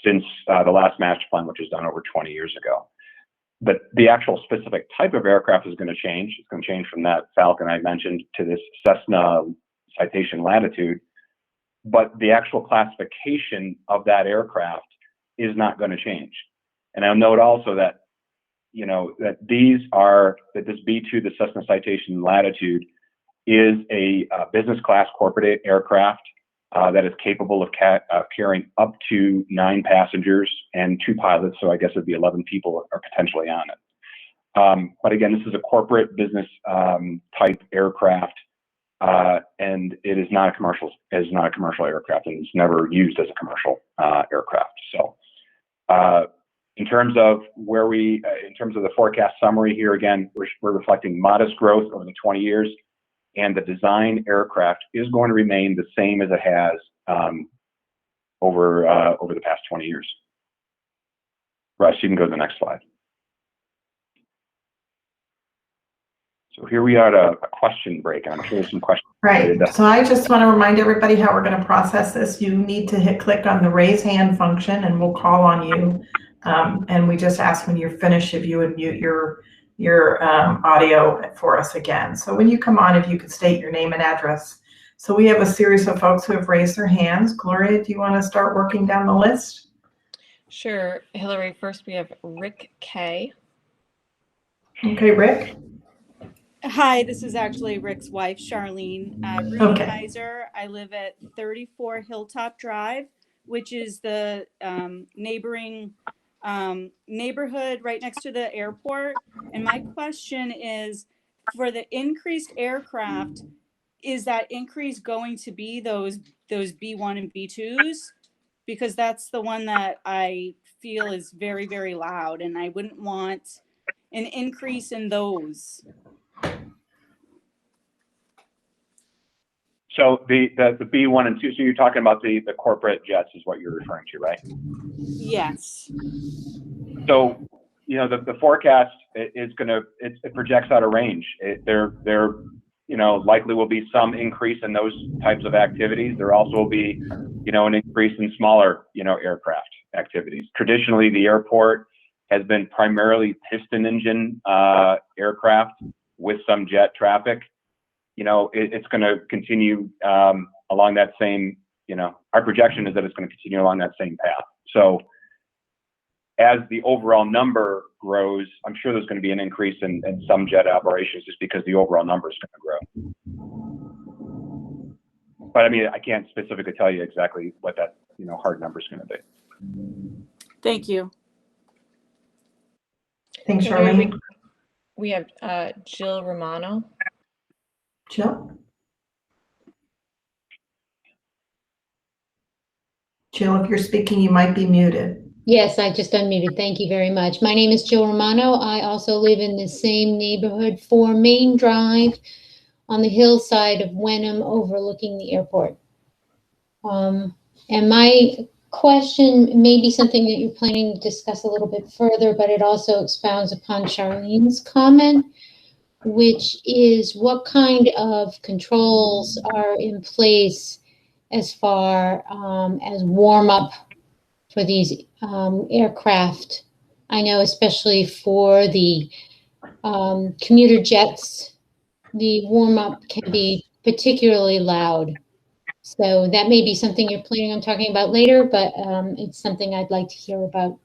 since the last master plan, which was done over 20 years ago. But the actual specific type of aircraft is going to change. It's going to change from that Falcon I mentioned to this Cessna Citation Latitude. But the actual classification of that aircraft is not going to change. And I'll note also that, that this B2, the Cessna Citation Latitude, is a business class corporate aircraft that is capable of carrying up to 9 passengers and 2 pilots. So I guess it'd be 11 people are potentially on it. But again, this is a corporate business type aircraft, and it is not a commercial. It is not a commercial aircraft, and it's never used as a commercial aircraft. So, in terms of in terms of the forecast summary here, again, we're reflecting modest growth over the 20 years. And the design aircraft is going to remain the same as it has over the past 20 years. Russ, you can go to the next slide. So here we are at a question break, and I'm sure there's some questions. Right. So I just want to remind everybody how we're going to process this. You need to click on the raise hand function, and we'll call on you. And we just ask when you're finished if you would mute your audio for us again. So when you come on, if you could state your name and address. So we have a series of folks who have raised their hands. Gloria, do you want to start working down the list? Sure, Hillary. First, we have Rick K. Okay, Rick. Hi, this is actually Rick's wife, Charlene. Rudy Okay. Kaiser. I live at 34 Hilltop Drive, which is the neighboring neighborhood right next to the airport. And my question is, for the increased aircraft, is that increase going to be those B1 and B2s? Because that's the one that I feel is very, very loud, and I wouldn't want an increase in those. So the B1 and 2, so you're talking about the corporate jets is what you're referring to, right? Yes. So, the forecast is it projects out a range. There likely will be some increase in those types of activities. There also will be, an increase in smaller, aircraft activities. Traditionally, the airport has been primarily piston engine aircraft with some jet traffic. It's going to continue along that same, our projection is that it's going to continue along that same path. So as the overall number grows, I'm sure there's going to be an increase in some jet operations just because the overall number is going to grow. But I mean, I can't specifically tell you exactly what that, hard number is going to be. Thank you. Thanks, Charlene. We have Jill Romano. Jill? Jill, if you're speaking, you might be muted. Yes, I just unmuted. Thank you very much. My name is Jill Romano. I also live in the same neighborhood, 4 Main Drive, on the hillside of Wenham, overlooking the airport. And my question may be something that you're planning to discuss a little bit further, but it also expounds upon Charlene's comment, which is what kind of controls are in place as far as warm up for these aircraft. I know especially for the commuter jets, the warm up can be particularly loud. So that may be something you're planning on talking about later, but it's something I'd like to hear about.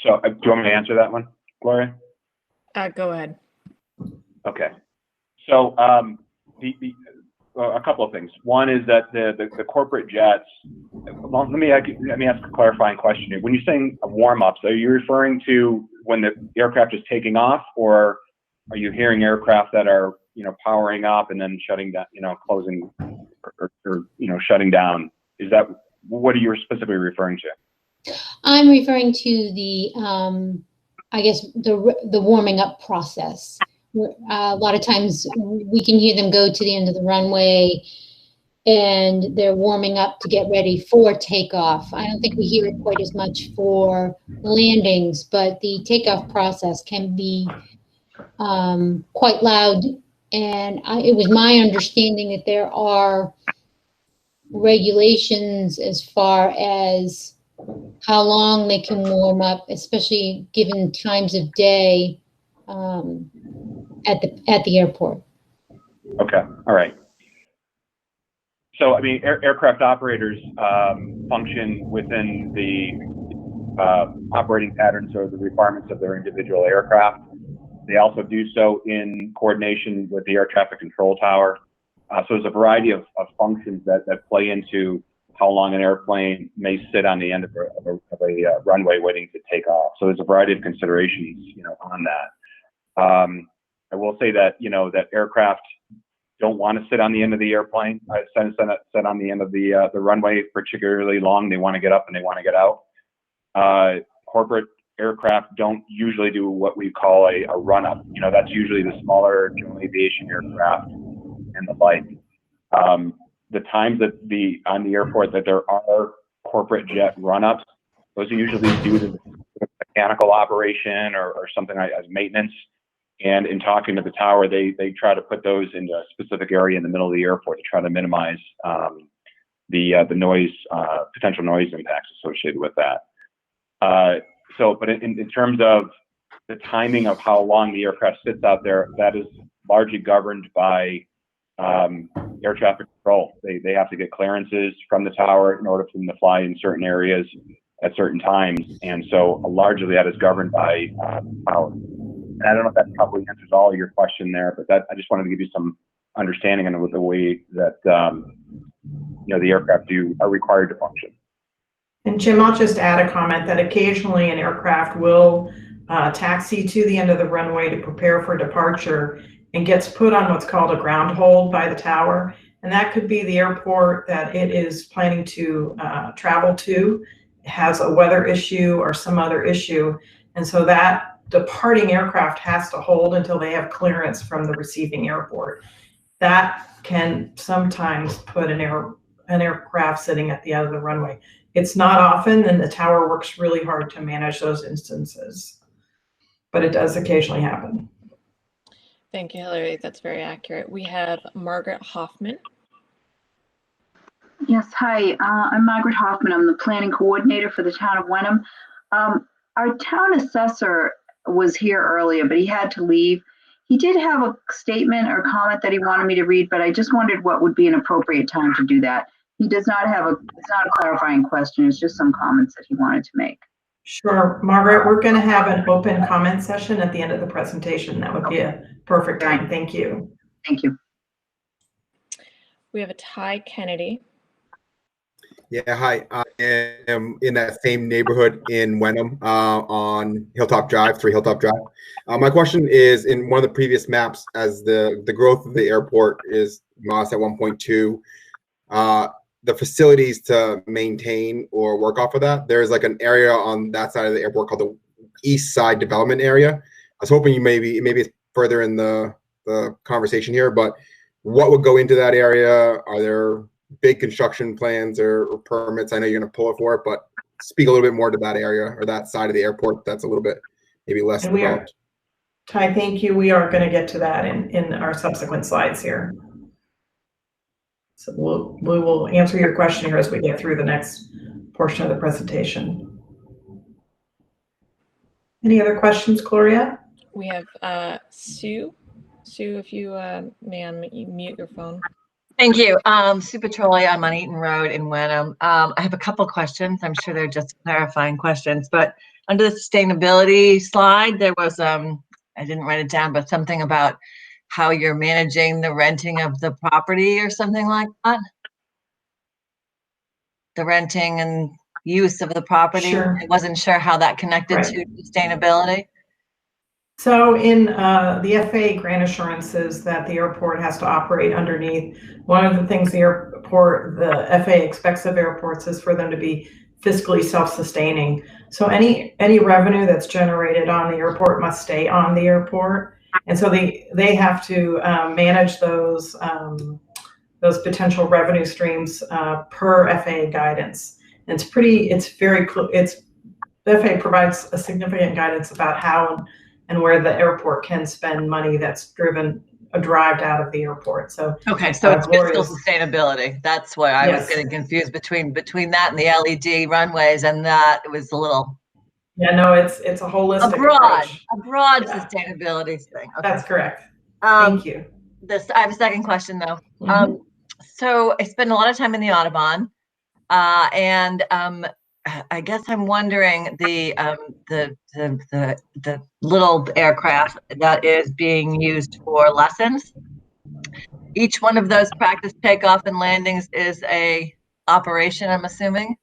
So do you want me to answer that one, Gloria? Go ahead. Okay. So a couple of things. One is that the corporate jets. Well, let me ask a clarifying question here. When you're saying warm-ups, are you referring to when the aircraft is taking off, or are you hearing aircraft that are powering up and then shutting down, closing or shutting down? Is that what are you specifically referring to? I'm referring to the I guess the warming up process. A lot of times we can hear them go to the end of the runway and they're warming up to get ready for takeoff. I don't think we hear it quite as much for landings, but the takeoff process can be quite loud. And it was my understanding that there are regulations as far as how long they can warm up, especially given times of day at the airport. Okay, all right. So, I mean, aircraft operators function within the operating patterns or the requirements of their individual aircraft. They also do so in coordination with the air traffic control tower. So there's a variety of functions that play into how long an airplane may sit on the end of a runway waiting to take off. So there's a variety of considerations, on that. I will say that, that aircraft don't want to sit on the end of the airplane, sit on the end of the runway particularly long. They want to get up and they want to get out. Corporate aircraft don't usually do what we call a run-up. That's usually the smaller general aviation aircraft and the like. The times that on the airport that there are corporate jet run-ups, those are usually due to mechanical operation or something like as maintenance. And in talking to the tower, they try to put those in a specific area in the middle of the airport to try to minimize the noise, potential noise impacts associated with that. But in terms of the timing of how long the aircraft sits out there, that is largely governed by air traffic control. They have to get clearances from the tower in order for them to fly in certain areas at certain times. And so largely that is governed by power. And I don't know if that probably answers all of your question there, but I just wanted to give you some understanding on the way that the aircraft are required to function. And Jim, I'll just add a comment that occasionally an aircraft will taxi to the end of the runway to prepare for departure and gets put on what's called a ground hold by the tower. And that could be the airport that it is planning to travel to, has a weather issue or some other issue. And so that departing aircraft has to hold until they have clearance from the receiving airport. That can sometimes put an aircraft sitting at the end of the runway. It's not often, and the tower works really hard to manage those instances, but it does occasionally happen. Thank you, Hillary. That's very accurate. We have Margaret Hoffman. Yes, hi. I'm Margaret Hoffman. I'm the planning coordinator for the town of Wenham. Our town assessor was here earlier, but he had to leave. He did have a statement or comment that he wanted me to read, but I just wondered what would be an appropriate time to do that. He does not have it's not a clarifying question. It's just some comments that he wanted to make. Sure, Margaret, we're going to have an open comment session at the end of the presentation. That would be a perfect time. Thank you. Thank you. We have a Ty Kennedy. Yeah, hi. I am in that same neighborhood in Wenham on Hilltop Drive, 3 Hilltop Drive. My question is, in one of the previous maps, as the growth of the airport is modest at 1.2, the facilities to maintain or work off of that. There's like an area on that side of the airport called the East Side Development Area. I was hoping you maybe it's further in the conversation here, but what would go into that area? Are there big construction plans or permits? I know you're going to pull it for it, but speak a little bit more to that area or that side of the airport that's a little bit maybe less developed. Ty, thank you. We are going to get to that in our subsequent slides here. So we will answer your question here as we get through the next portion of the presentation. Any other questions, Gloria? We have Sue. Sue, if you may mute your phone. Thank you. Sue Petroli, I'm on Eaton Road in Wenham. I have a couple questions. I'm sure they're just clarifying questions, but under the sustainability slide, there was, I didn't write it down, but something about how you're managing the renting of the property or something like that. The renting and use of the property. Sure. I wasn't sure how that connected to sustainability. So in the FAA grant assurances that the airport has to operate underneath, one of the things the FAA expects of airports is for them to be fiscally self-sustaining. So any revenue that's generated on the airport must stay on the airport. And so they have to manage those potential revenue streams per FAA guidance. And the FAA provides a significant guidance about how and where the airport can spend money that's derived out of the airport. So okay, so it's fiscal sustainability. That's why I was getting confused between that and the LED runways, and that it was a little. Yeah, no, it's a holistic approach. A broad sustainability thing. Okay. That's correct. Thank you. I have a second question though. Mm-hmm. So I spend a lot of time in the Audubon, and I guess I'm wondering the little aircraft that is being used for lessons. Each one of those practice takeoff and landings is a operation, I'm assuming.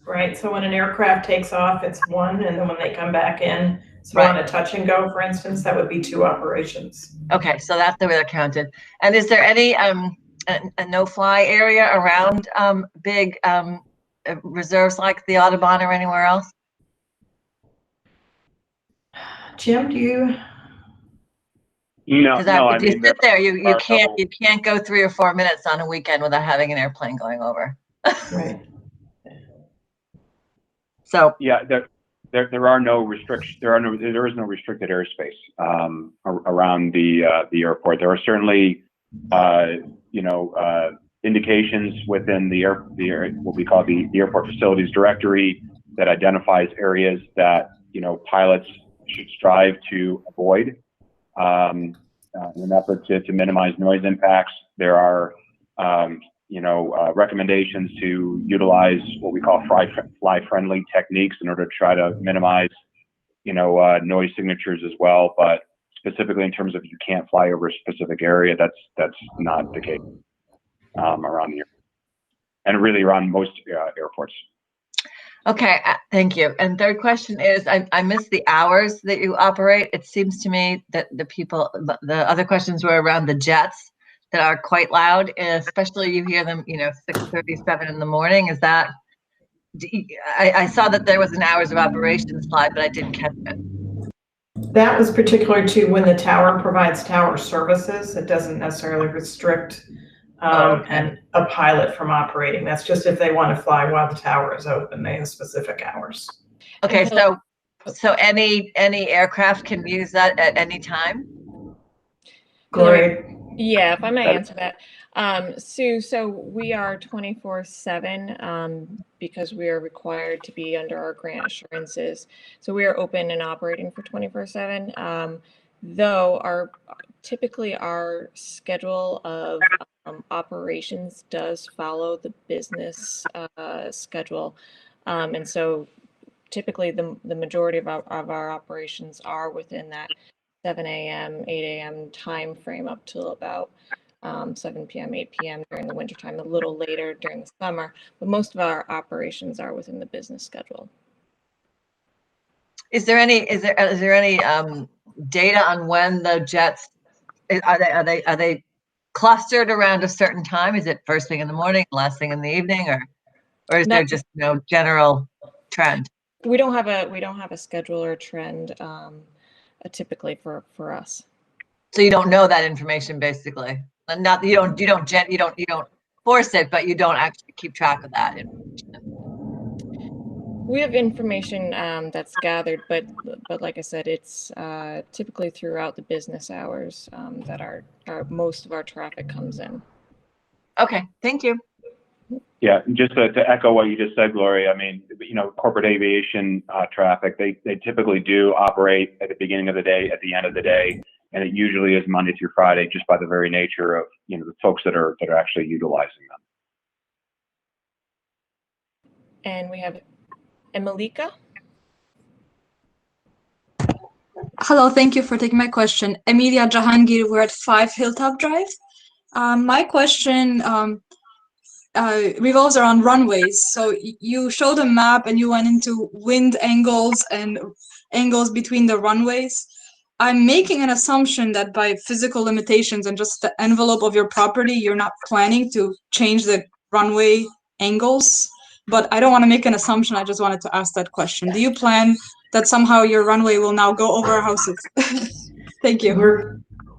Right. So when an aircraft takes off, it's one, and then when they come back in, so on a touch and go, for instance, that would be two operations. Okay, so that's the way they're counted. And is there any a no-fly area around big reserves like the Audubon or anywhere else? Jim, do you? No, if you sit there, you can't go 3 or 4 minutes on a weekend without having an airplane going over. Right. So yeah, there are no restrictions. There is no restricted airspace around the airport. There are certainly indications within what we call the airport facilities directory that identifies areas that pilots should strive to avoid in an effort to minimize noise impacts. There are recommendations to utilize what we call fly-friendly techniques in order to try to minimize noise signatures as well. But specifically in terms of you can't fly over a specific area, that's not the case around the airport, and really around most airports. Okay, thank you. And third question is, I missed the hours that you operate. It seems to me that the other questions were around the jets that are quite loud, especially you hear them, 6:37 in the morning. Is that, I saw that there was an hours of operation slide, but I didn't catch it. That was particular to when the tower provides tower services. It doesn't necessarily restrict and a pilot from operating. That's just if they want to fly while the tower is open, they have specific hours. Okay, so any aircraft can use that at any time? Great. Yeah, if I may answer that. Sue, so we are 24/7 because we are required to be under our grant assurances. So we are open and operating for 24/7. Though typically our schedule of operations does follow the business schedule, and so typically the majority of our operations are within that 7 a.m., 8 a.m. time frame up till about 7 p.m., 8 p.m. during the wintertime, a little later during the summer, but most of our operations are within the business schedule. Is there any data on when the jets are they clustered around a certain time? Is it first thing in the morning, last thing in the evening, or is there just no general trend? We don't have a schedule or trend typically for us. So you don't know that information basically. Not you don't force it, but you don't actually keep track of that information. We have information that's gathered, but like I said, it's typically throughout the business hours that our most of our traffic comes in. Okay, thank you. Yeah, just to echo what you just said, Gloria, I mean, corporate aviation traffic, they typically do operate at the beginning of the day, at the end of the day, and it usually is Monday through Friday, just by the very nature of, the folks that are actually utilizing them. And we have Emelika. Hello, thank you for taking my question. Emilia Jahangir, we're at 5 Hilltop Drive. My question revolves around runways. So you showed a map and you went into wind angles and angles between the runways. I'm making an assumption that by physical limitations and just the envelope of your property, you're not planning to change the runway angles. But I don't want to make an assumption. I just wanted to ask that question. Do you plan that somehow your runway will now go over our houses? Thank you.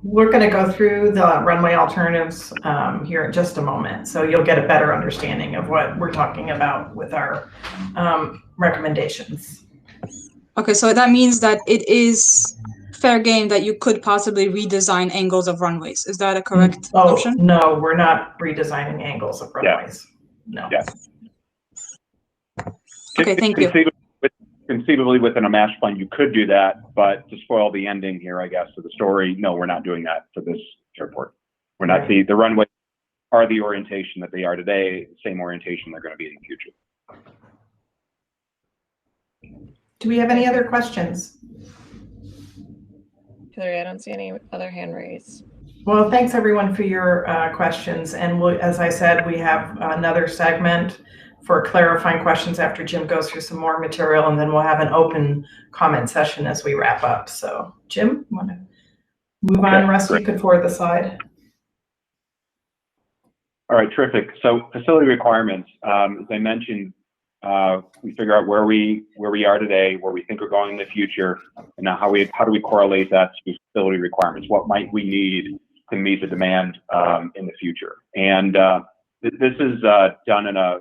We're going to go through the Runway Alternatives here in just a moment, so you'll get a better understanding of what we're talking about with our recommendations. Okay, so that means that it is fair game that you could possibly redesign angles of runways. Is that a correct assumption? No, we're not redesigning angles of runways. No. Yeah. Okay, thank you. Conceivably within a master plan, you could do that, but to spoil the ending here, I guess, of the story, no, we're not doing that for this airport. We're not. The runways are the orientation that they are today, same orientation they're going to be in the future. Do we have any other questions? Hillary, I don't see any other hand raised. Well, thanks everyone for your questions. And as I said, we have another segment for clarifying questions after Jim goes through some more material, and then we'll have an open comment session as we wrap up. So Jim, you want to move on? Russ, you could forward the slide. All right, terrific. So facility requirements, as I mentioned, we figure out where we are today, where we think we're going in the future, and now how do we correlate that to facility requirements? What might we need to meet the demand in the future? And this is done in a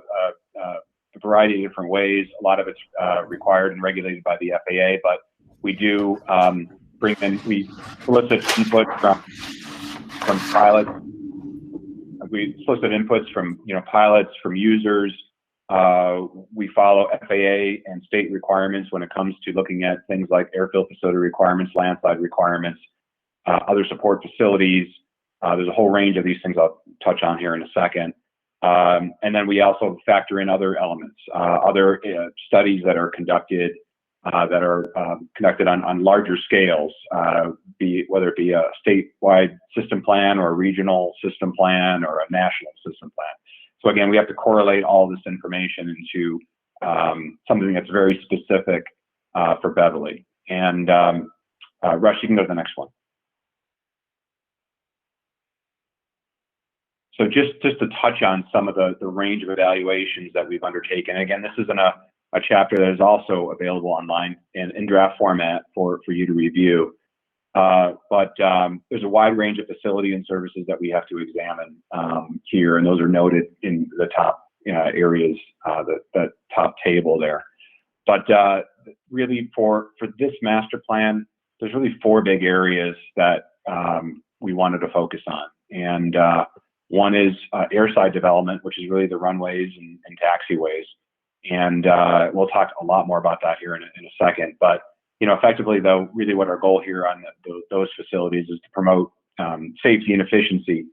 variety of different ways. A lot of it's required and regulated by the FAA, but we do we solicit input from pilots. We solicit inputs from pilots, from users. We follow FAA and state requirements when it comes to looking at things like airfield facility requirements, landside requirements, other support facilities. There's a whole range of these things I'll touch on here in a second. And then we also factor in other elements, other studies that are conducted on larger scales, whether it be a statewide system plan or a regional system plan or a national system plan. So again, we have to correlate all this information into something that's very specific for Beverly. And Rush, you can go to the next one. So just to touch on some of the range of evaluations that we've undertaken. Again, this isn't a chapter that is also available online in draft format for you to review. But there's a wide range of facility and services that we have to examine here, and those are noted in the top areas, the top table there. But really for this master plan, there's really 4 big areas that we wanted to focus on. And one is airside development, which is really the runways and taxiways. And we'll talk a lot more about that here in a second. But effectively, though, really what our goal here on those facilities is to promote safety and efficiency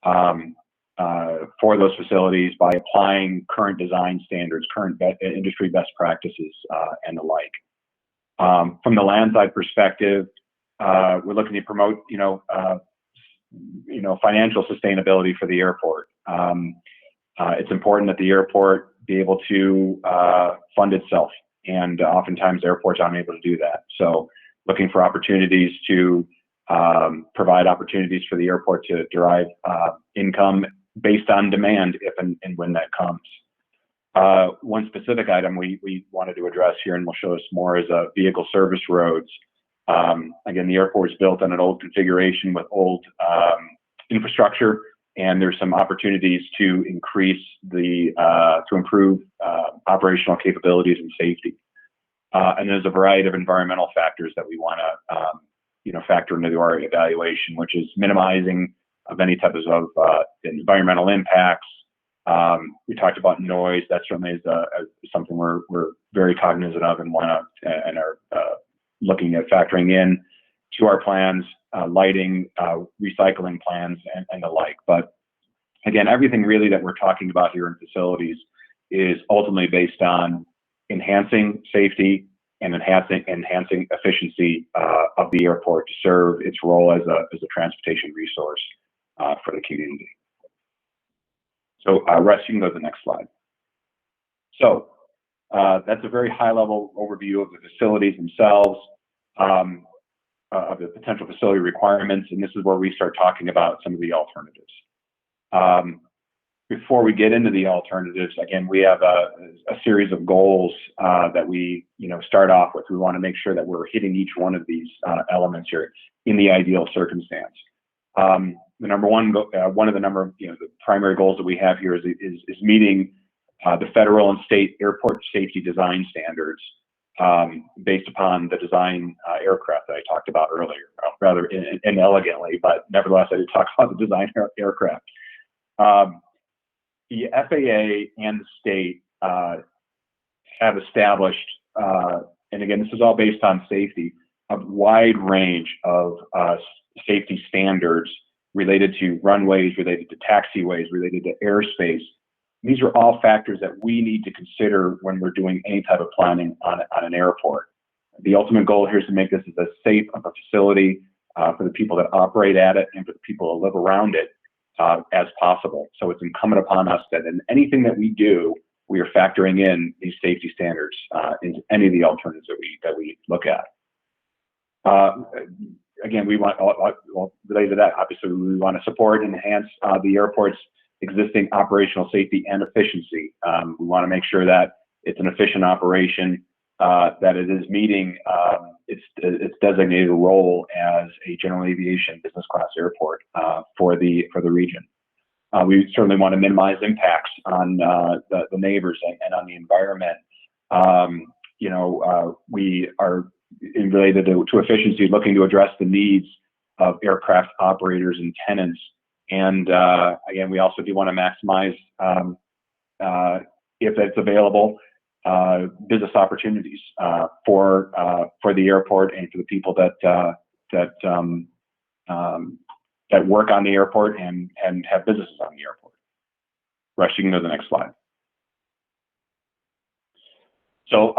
for those facilities by applying current design standards, current industry best practices, and the like. From the landside perspective, we're looking to promote, financial sustainability for the airport. It's important that the airport be able to fund itself, and oftentimes airports aren't able to do that. So looking for opportunities to provide opportunities for the airport to derive income based on demand if and when that comes. One specific item we wanted to address here, and will show us more, is vehicle service roads. Again, the airport is built on an old configuration with old infrastructure, and there's some opportunities to increase to improve operational capabilities and safety. And there's a variety of environmental factors that we want to factor into our evaluation, which is minimizing of any types of environmental impacts. We talked about noise. That certainly is something we're very cognizant of and are looking at factoring in to our plans, lighting, recycling plans, and the like. But again, everything really that we're talking about here in facilities is ultimately based on enhancing safety and enhancing efficiency of the airport to serve its role as a transportation resource for the community. So Russ, you can go to the next slide. So that's a very high-level overview of the facilities themselves, of the potential facility requirements, and this is where we start talking about some of the alternatives. Before we get into the alternatives, again, we have a series of goals that we start off with. We want to make sure that we're hitting each one of these elements here in the ideal circumstance. The number one, one of the the primary goals that we have here is meeting the federal and state airport safety design standards based upon the design aircraft that I talked about earlier, rather inelegantly, but nevertheless, I did talk about the design aircraft. The FAA and the state have established, and again, this is all based on safety, a wide range of safety standards related to runways, related to taxiways, related to airspace. These are all factors that we need to consider when we're doing any type of planning on an airport. The ultimate goal here is to make this as safe of a facility for the people that operate at it and for the people that live around it as possible. So it's incumbent upon us that in anything that we do, we are factoring in these safety standards into any of the alternatives that we look at. Again, we want, related to that, obviously, we want to support and enhance the airport's existing operational safety and efficiency. We want to make sure that it's an efficient operation, that it is meeting its designated role as a general aviation business class airport for the region. We certainly want to minimize impacts on the neighbors and on the environment. We are related to efficiency, looking to address the needs of aircraft operators and tenants. And again, we also do want to maximize, if it's available, business opportunities for the airport and for the people that work on the airport and have businesses on the airport. Rush, you can go to the next slide. So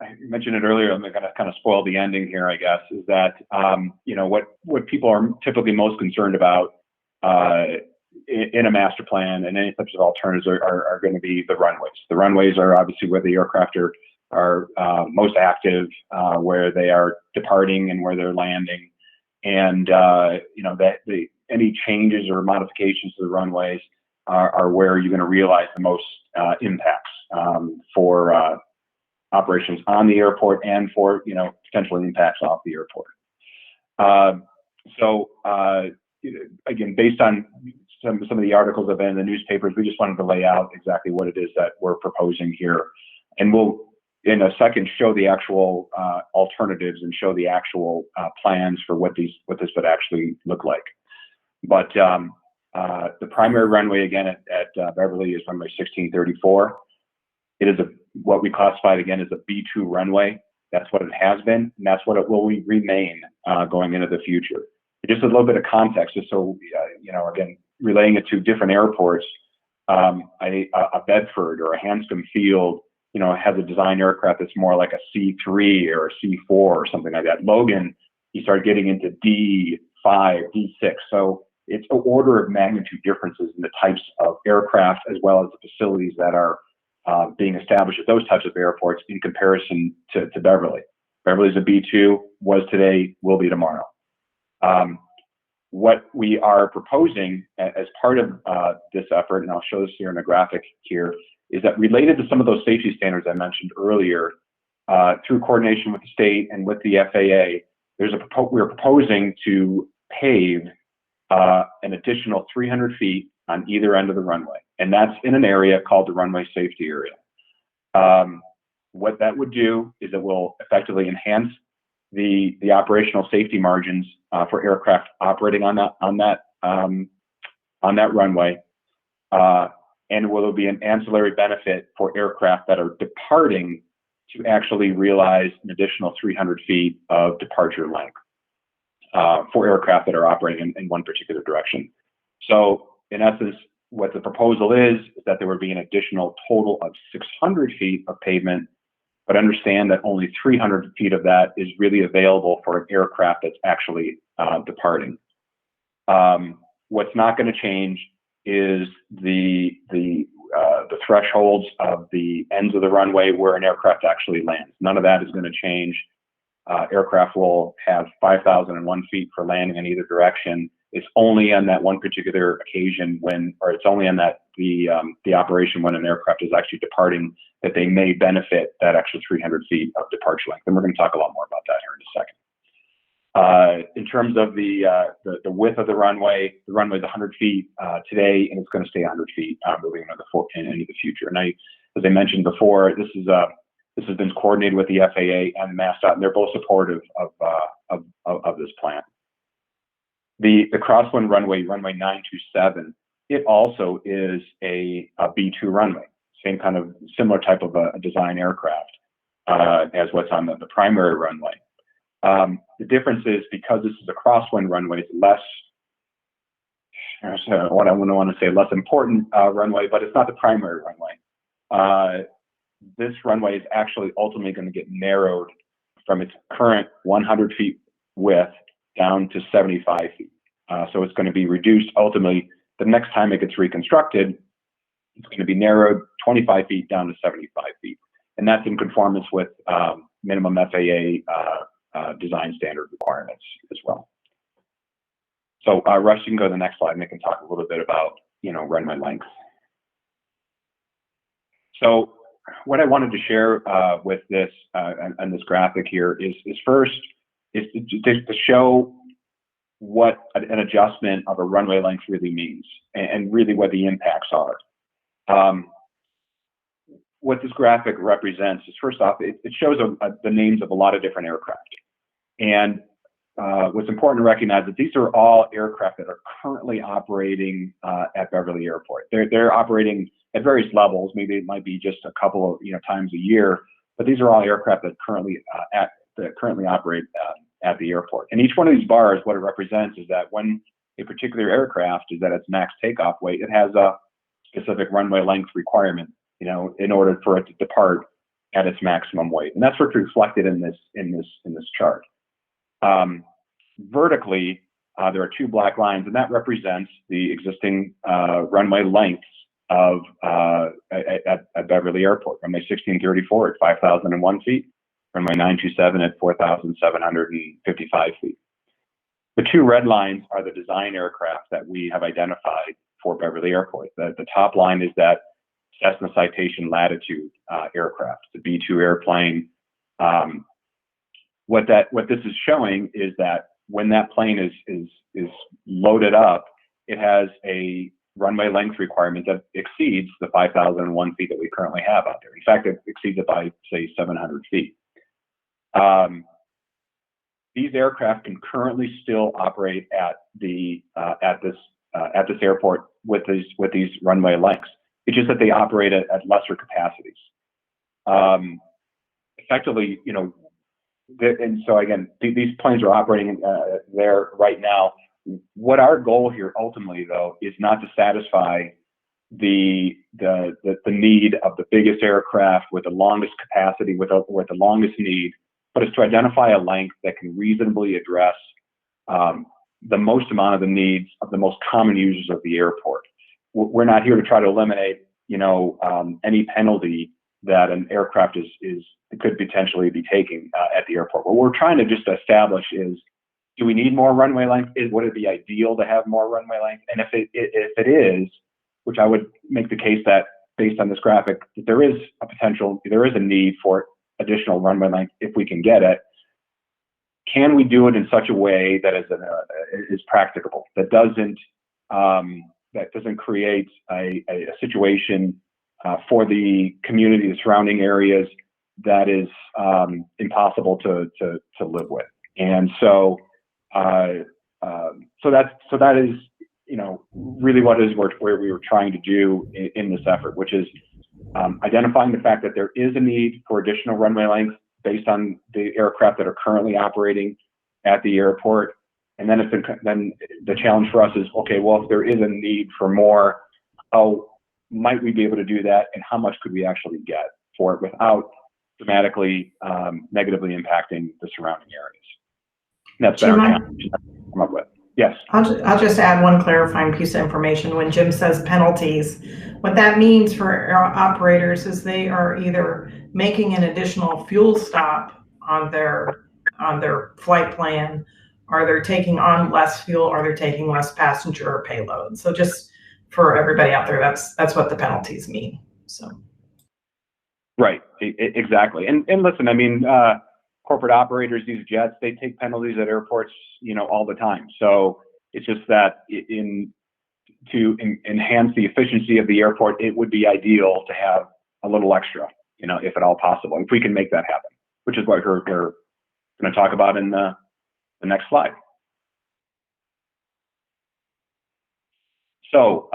I mentioned it earlier. I'm going to kind of spoil the ending here, I guess, is that what people are typically most concerned about in a master plan and any types of alternatives are going to be the runways. The runways are obviously where the aircraft are most active, where they are departing and where they're landing, and any changes or modifications to the runways are where you're going to realize the most impacts for operations on the airport and for potential impacts off the airport. Again, based on some of the articles that have been in the newspapers, we just wanted to lay out exactly what it is that we're proposing here, and we'll in a second show the actual alternatives and show the actual plans for what this would actually look like. But the primary runway again at Beverly is runway 1634. It is what we classified again as a B2 runway. That's what it has been, and that's what it will remain going into the future. Just a little bit of context, just so again, relaying it to different airports. A Bedford or a Hanscom Field, has a design aircraft that's more like a C3 or a C4 or something like that. Logan, you start getting into D5, D6. So it's an order of magnitude differences in the types of aircraft as well as the facilities that are being established at those types of airports in comparison to Beverly. Beverly's a B2, was today, will be tomorrow. What we are proposing as part of this effort, and I'll show this here in a graphic here, is that related to some of those safety standards I mentioned earlier, through coordination with the state and with the FAA, we're proposing to pave an additional 300 feet on either end of the runway, and that's in an area called the runway safety area. What that would do is it will effectively enhance the operational safety margins for aircraft operating on that runway, and will be an ancillary benefit for aircraft that are departing to actually realize an additional 300 feet of departure length for aircraft that are operating in one particular direction. So in essence, what the proposal is that there would be an additional total of 600 feet of pavement, but understand that only 300 feet of that is really available for an aircraft that's actually departing. What's not going to change is the thresholds of the ends of the runway where an aircraft actually lands. None of that is going to change. Aircraft will have 5,001 feet for landing in either direction. It's only on that one particular occasion or it's only on that the operation when an aircraft is actually departing that they may benefit that extra 300 feet of departure length. And we're going to talk a lot more about that here in a second. In terms of the width of the runway is 100 feet today, and it's going to stay 100 feet moving into the future. And as I mentioned before, this has been coordinated with the FAA and MassDOT, and they're both supportive of this plan. The Crosswind runway 927, it also is a B2 runway, same kind of similar type of a design aircraft as what's on the primary runway. The difference is because this is a crosswind runway, it's less, what I want to say, less important runway, but it's not the primary runway. This runway is actually ultimately going to get narrowed from its current 100 feet width down to 75 feet. So it's going to be reduced ultimately. The next time it gets reconstructed, it's going to be narrowed 25 feet down to 75 feet. And that's in conformance with minimum FAA design standard requirements as well. So Russ, you can go to the next slide and I can talk a little bit about, runway length. So what I wanted to share with this and this graphic here is first to show what an adjustment of a runway length really means and really what the impacts are. What this graphic represents is, first off, it shows the names of a lot of different aircraft. And what's important to recognize that these are all aircraft that are currently operating at Beverly Airport. They're operating at various levels. Maybe it might be just a couple of times a year, but these are all aircraft that currently operate at the airport. And each one of these bars, what it represents is that when a particular aircraft is at its max takeoff weight, it has a specific runway length requirement, in order for it to depart at its maximum weight. And that's what's reflected in this chart. Vertically, there are two black lines, and that represents the existing runway lengths of at Beverly Airport. Runway 1634 at 5,001 feet, runway 927 at 4,755 feet. The two red lines are the design aircraft that we have identified for Beverly Airport. The top line is that Cessna Citation Latitude aircraft, the B2 airplane. What this is showing is that when that plane is loaded up, it has a runway length requirement that exceeds the 5,001 feet that we currently have out there. In fact, it exceeds it by, say, 700 feet. These aircraft can currently still operate at this airport with these runway lengths. It's just that they operate at lesser capacities. Effectively, and so again, these planes are operating there right now. What our goal here ultimately, though, is not to satisfy the need of the biggest aircraft with the longest capacity, with the longest need, but is to identify a length that can reasonably address the most amount of the needs of the most common users of the airport. We're not here to try to eliminate, any penalty that an aircraft could potentially be taking at the airport. What we're trying to just establish is Do we need more runway length? Would it be ideal to have more runway length? And if it is, which I would make the case that based on this graphic, that there is a need for additional runway length if we can get it. Can we do it in such a way that is practicable, that doesn't create a situation for the community, the surrounding areas, that is impossible to live with? And so that is, really what where we were trying to do in this effort, which is identifying the fact that there is a need for additional runway length based on the aircraft that are currently operating at the airport. And then then the challenge for us is, okay, well, if there is a need for more, how might we be able to do that, and how much could we actually get for it without dramatically negatively impacting the surrounding areas? And that's been our challenge to come up with. Yes. I'll just add one clarifying piece of information. When Jim says penalties, what that means for operators is they are either making an additional fuel stop on their flight plan, or they're taking on less fuel, or they're taking less passenger or payload. So just for everybody out there, that's what the penalties mean. So. Right. Exactly. And listen, I mean, corporate operators use jets. They take penalties at airports, all the time. So it's just that to enhance the efficiency of the airport, it would be ideal to have a little extra, if at all possible, if we can make that happen, which is what we're going to talk about in the next slide. So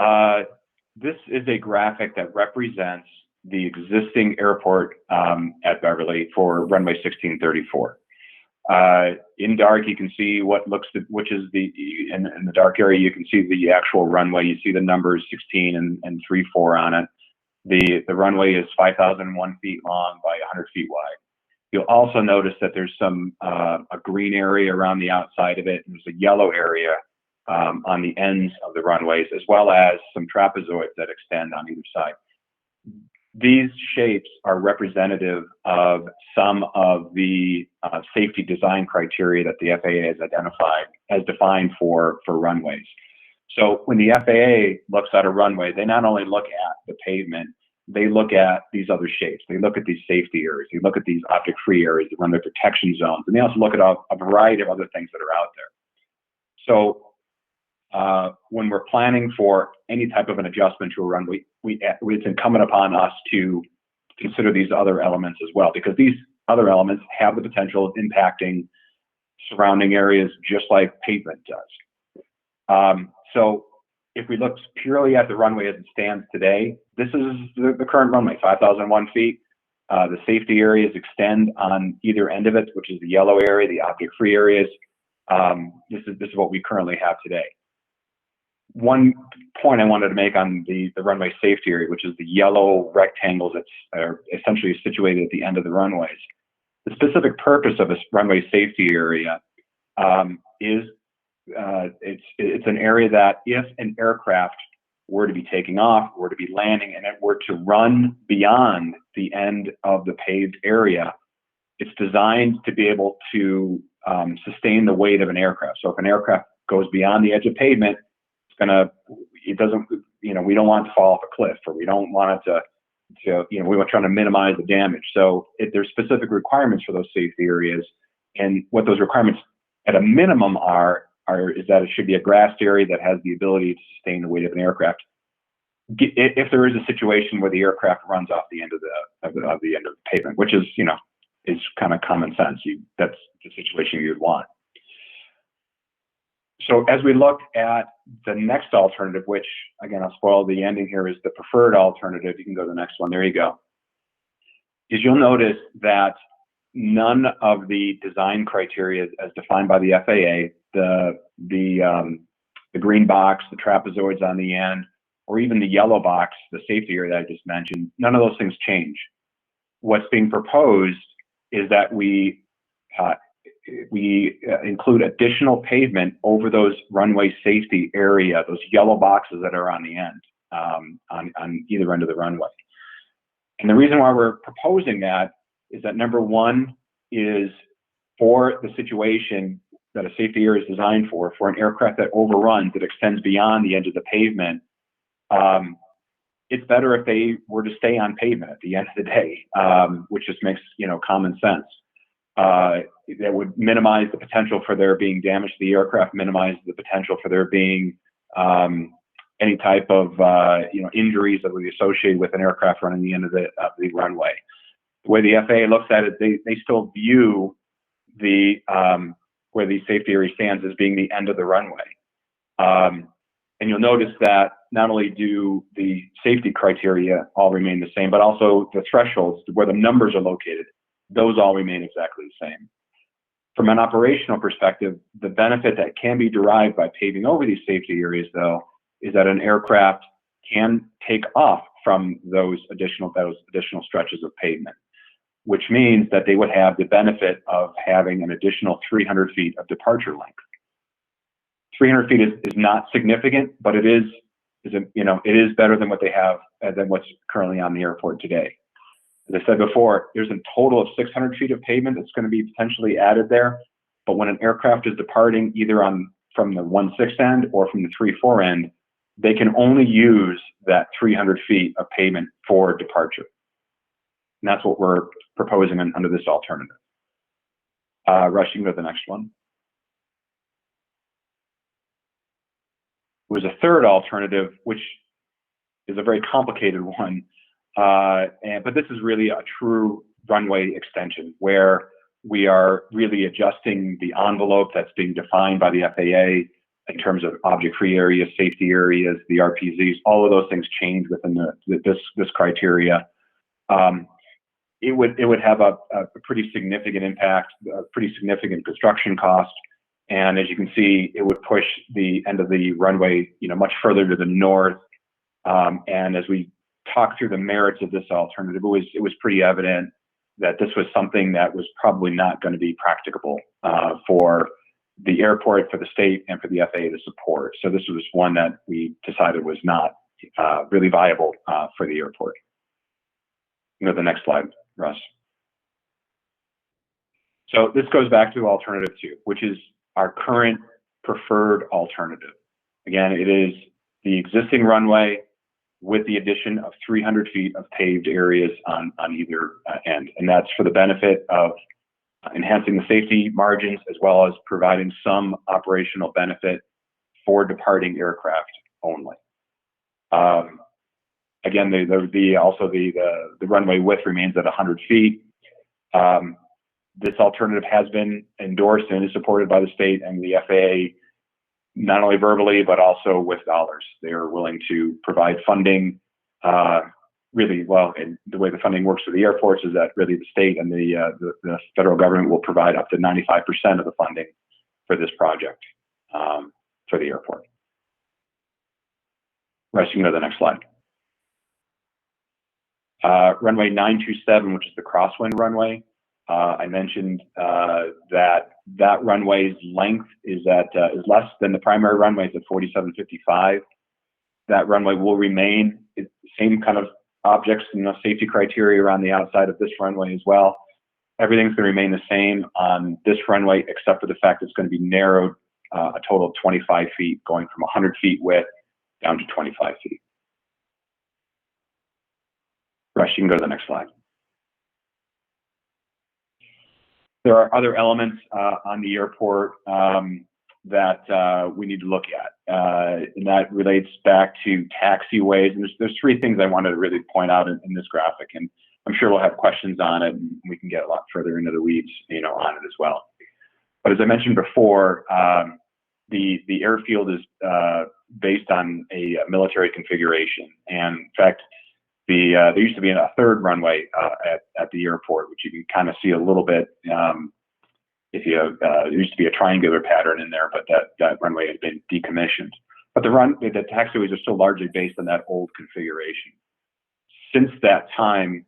this is a graphic that represents the existing airport at Beverly for runway 1634. In dark, you can see which is in the dark area, you can see the actual runway. You see the numbers 16 and 34 on it. The runway is 5,001 feet long by 100 feet wide. You'll also notice that there's a green area around the outside of it, and there's a yellow area on the ends of the runways, as well as some trapezoids that extend on either side. These shapes are representative of some of the safety design criteria that the FAA has identified as defined for runways. So when the FAA looks at a runway, they not only look at the pavement, they look at these other shapes. They look at these safety areas. They look at these object-free areas, the runway protection zones, and they also look at a variety of other things that are out there. So when we're planning for any type of an adjustment to a runway, it's incumbent upon us to consider these other elements as well, because these other elements have the potential of impacting surrounding areas just like pavement does. So if we look purely at the runway as it stands today, this is the current runway, 5,001 feet. The safety areas extend on either end of it, which is the yellow area, the object-free areas. This is what we currently have today. One point I wanted to make on the runway safety area, which is the yellow rectangles that are essentially situated at the end of the runways. The specific purpose of this runway safety area is it's an area that if an aircraft were to be taking off, were to be landing, and it were to run beyond the end of the paved area, it's designed to be able to sustain the weight of an aircraft. So if an aircraft goes beyond the edge of pavement, we don't want it to fall off a cliff, or we don't want it to we want trying to minimize the damage. So there's specific requirements for those safety areas, and what those requirements at a minimum is that it should be a grassed area that has the ability to sustain the weight of an aircraft. If there is a situation where the aircraft runs off the end of the end of the pavement, which is is kind of common sense. That's the situation you'd want. So as we look at the next alternative, which again, I'll spoil the ending here, is the preferred alternative. You can go to the next one. There you go. Is you'll notice that none of the design criteria as defined by the FAA, the green box, the trapezoids on the end, or even the yellow box, the safety area that I just mentioned, none of those things change. What's being proposed is that we include additional pavement over those runway safety area, those yellow boxes that are on the end, on either end of the runway. And the reason why we're proposing that is that number one is for the situation that a safety area is designed for an aircraft that overruns, that extends beyond the edge of the pavement, it's better if they were to stay on pavement at the end of the day, which just makes, common sense. That would minimize the potential for there being damage to the aircraft, minimize the potential for there being any type of injuries that would be associated with an aircraft running the end of the runway. The way the FAA looks at it, they still view the where the safety area stands as being the end of the runway. And you'll notice that not only do the safety criteria all remain the same, but also the thresholds where the numbers are located, those all remain exactly the same. From an operational perspective, the benefit that can be derived by paving over these safety areas, though, is that an aircraft can take off from those additional stretches of pavement, which means that they would have the benefit of having an additional 300 feet of departure length. 300 feet is not significant, but it is better than what they have, than what's currently on the airport today. As I said before, there's a total of 600 feet of pavement that's going to be potentially added there. But when an aircraft is departing either from the 1/6 end or from the 3/4 end, they can only use that 300 feet of pavement for departure. And that's what we're proposing under this alternative. Rush, you can go to the next one. There was a third alternative, which is a very complicated one. But this is really a true runway extension where we are really adjusting the envelope that's being defined by the FAA in terms of object-free areas, safety areas, the RPZs. All of those things change within this criteria. It would have a pretty significant impact, a pretty significant construction cost. And as you can see, it would push the end of the runway, much further to the north. And as we talked through the merits of this alternative, it was pretty evident that this was something that was probably not going to be practicable for the airport, for the state, and for the FAA to support. So this was one that we decided was not really viable for the airport. You know, the next slide, Russ. So this goes back to alternative 2, which is our current preferred alternative. Again, it is the existing runway with the addition of 300 feet of paved areas on either end. And that's for the benefit of enhancing the safety margins as well as providing some operational benefit for departing aircraft only. Again, the runway width remains at 100 feet. This alternative has been endorsed and is supported by the state and the FAA, not only verbally, but also with dollars. They are willing to provide funding really well. And the way the funding works for the airports is that really the state and the federal government will provide up to 95% of the funding for this project for the airport. Russ, you can go to the next slide. Runway 927, which is the Crosswind runway. I mentioned that runway's length is less than the primary runways at 4755. That runway will remain the same kind of objects and safety criteria around the outside of this runway as well. Everything's going to remain the same on this runway, except for the fact it's going to be narrowed a total of 25 feet, going from 100 feet width down to 25 feet. Rush, you can go to the next slide. There are other elements on the airport that we need to look at, and that relates back to taxiways. And there's 3 things I wanted to really point out in this graphic, and I'm sure we'll have questions on it, and we can get a lot further into the weeds, on it as well. But as I mentioned before, the airfield is based on a military configuration, and in fact, there used to be a third runway at the airport, which you can kind of see a little bit. There used to be a triangular pattern in there, but that runway had been decommissioned. But the taxiways are still largely based on that old configuration. Since that time,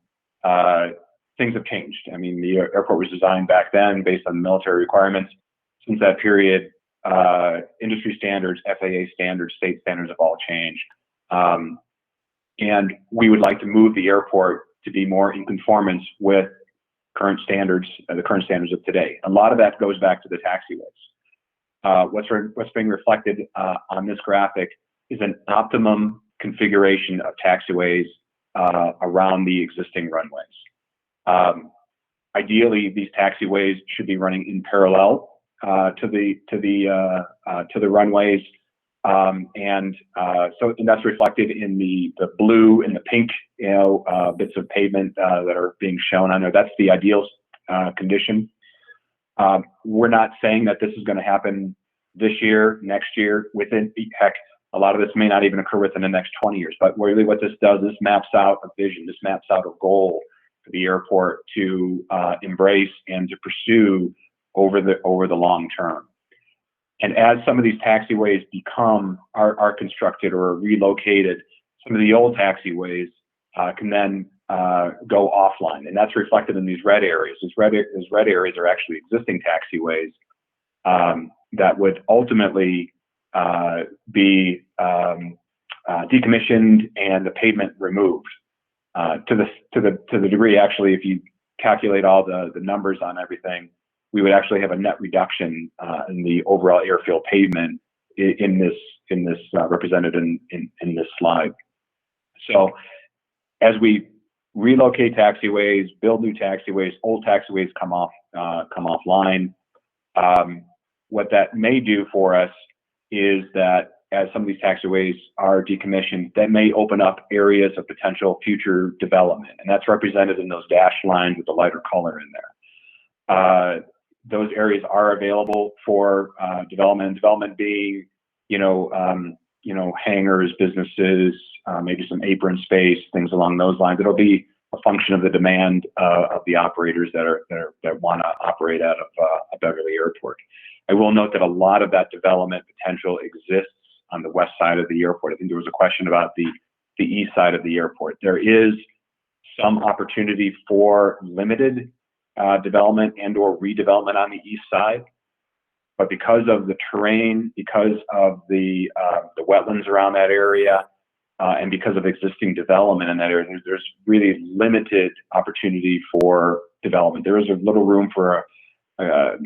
things have changed. I mean, the airport was designed back then based on military requirements. Since that period, industry standards, FAA standards, state standards have all changed. And we would like to move the airport to be more in conformance with current standards, the current standards of today. A lot of that goes back to the taxiways. what's being reflected on this graphic is an optimum configuration of taxiways around the existing runways. Ideally, these taxiways should be running in parallel to the runways, and that's reflected in the blue and the pink, bits of pavement that are being shown on there. That's the ideal condition. We're not saying that this is going to happen this year, next year, heck, a lot of this may not even occur within the next 20 years, but really what this does, this maps out a vision, this maps out a goal for the airport to embrace and to pursue over the long term. And as some of these taxiways are constructed or relocated, some of the old taxiways can then go offline, and that's reflected in these red areas. These red areas are actually existing taxiways that would ultimately be decommissioned and the pavement removed to the degree. Actually, if you calculate all the numbers on everything, we would actually have a net reduction in the overall airfield pavement in this represented in this slide. So as we relocate taxiways, build new taxiways, old taxiways come offline. What that may do for us is that as some of these taxiways are decommissioned, that may open up areas of potential future development, and that's represented in those dashed lines with the lighter color in there. Those areas are available for development. Development being, hangars, businesses, maybe some apron space, things along those lines. It'll be a function of the demand of the operators that want to operate out of Beverly Airport. I will note that a lot of that development potential exists on the west side of the airport. I think there was a question about the east side of the airport. There is some opportunity for limited development and or redevelopment on the east side, but because of the terrain, because of the wetlands around that area, and because of existing development in that area, there's really limited opportunity for development. There is a little room for a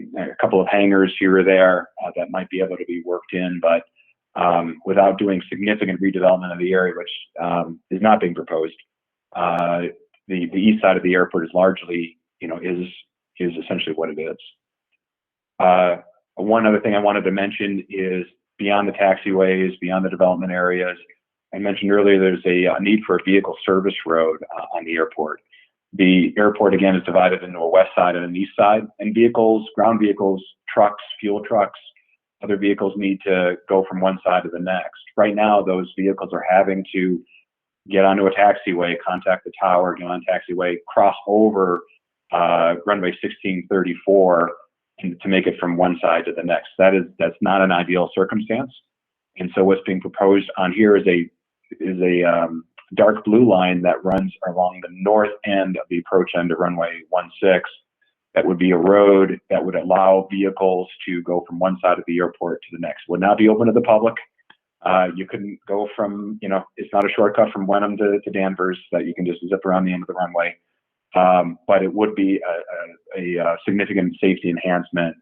couple of hangars here or there that might be able to be worked in, but without doing significant redevelopment of the area, which is not being proposed. The east side of the airport is largely, is essentially what it is. One other thing I wanted to mention is beyond the taxiways, beyond the development areas, I mentioned earlier there's a need for a vehicle service road on the airport. The airport, again, is divided into a west side and an east side, and vehicles, ground vehicles, trucks, fuel trucks, other vehicles need to go from one side to the next. Right now, those vehicles are having to get onto a taxiway, contact the tower, get on a taxiway, cross over runway 1634 to make it from one side to the next. That's not an ideal circumstance. And so what's being proposed on here is a dark blue line that runs along the north end of the approach end of runway 16. That would be a road that would allow vehicles to go from one side of the airport to the next. Would not be open to the public. You couldn't go from, it's not a shortcut from Wenham to Danvers that you can just zip around the end of the runway. But it would be a significant safety enhancement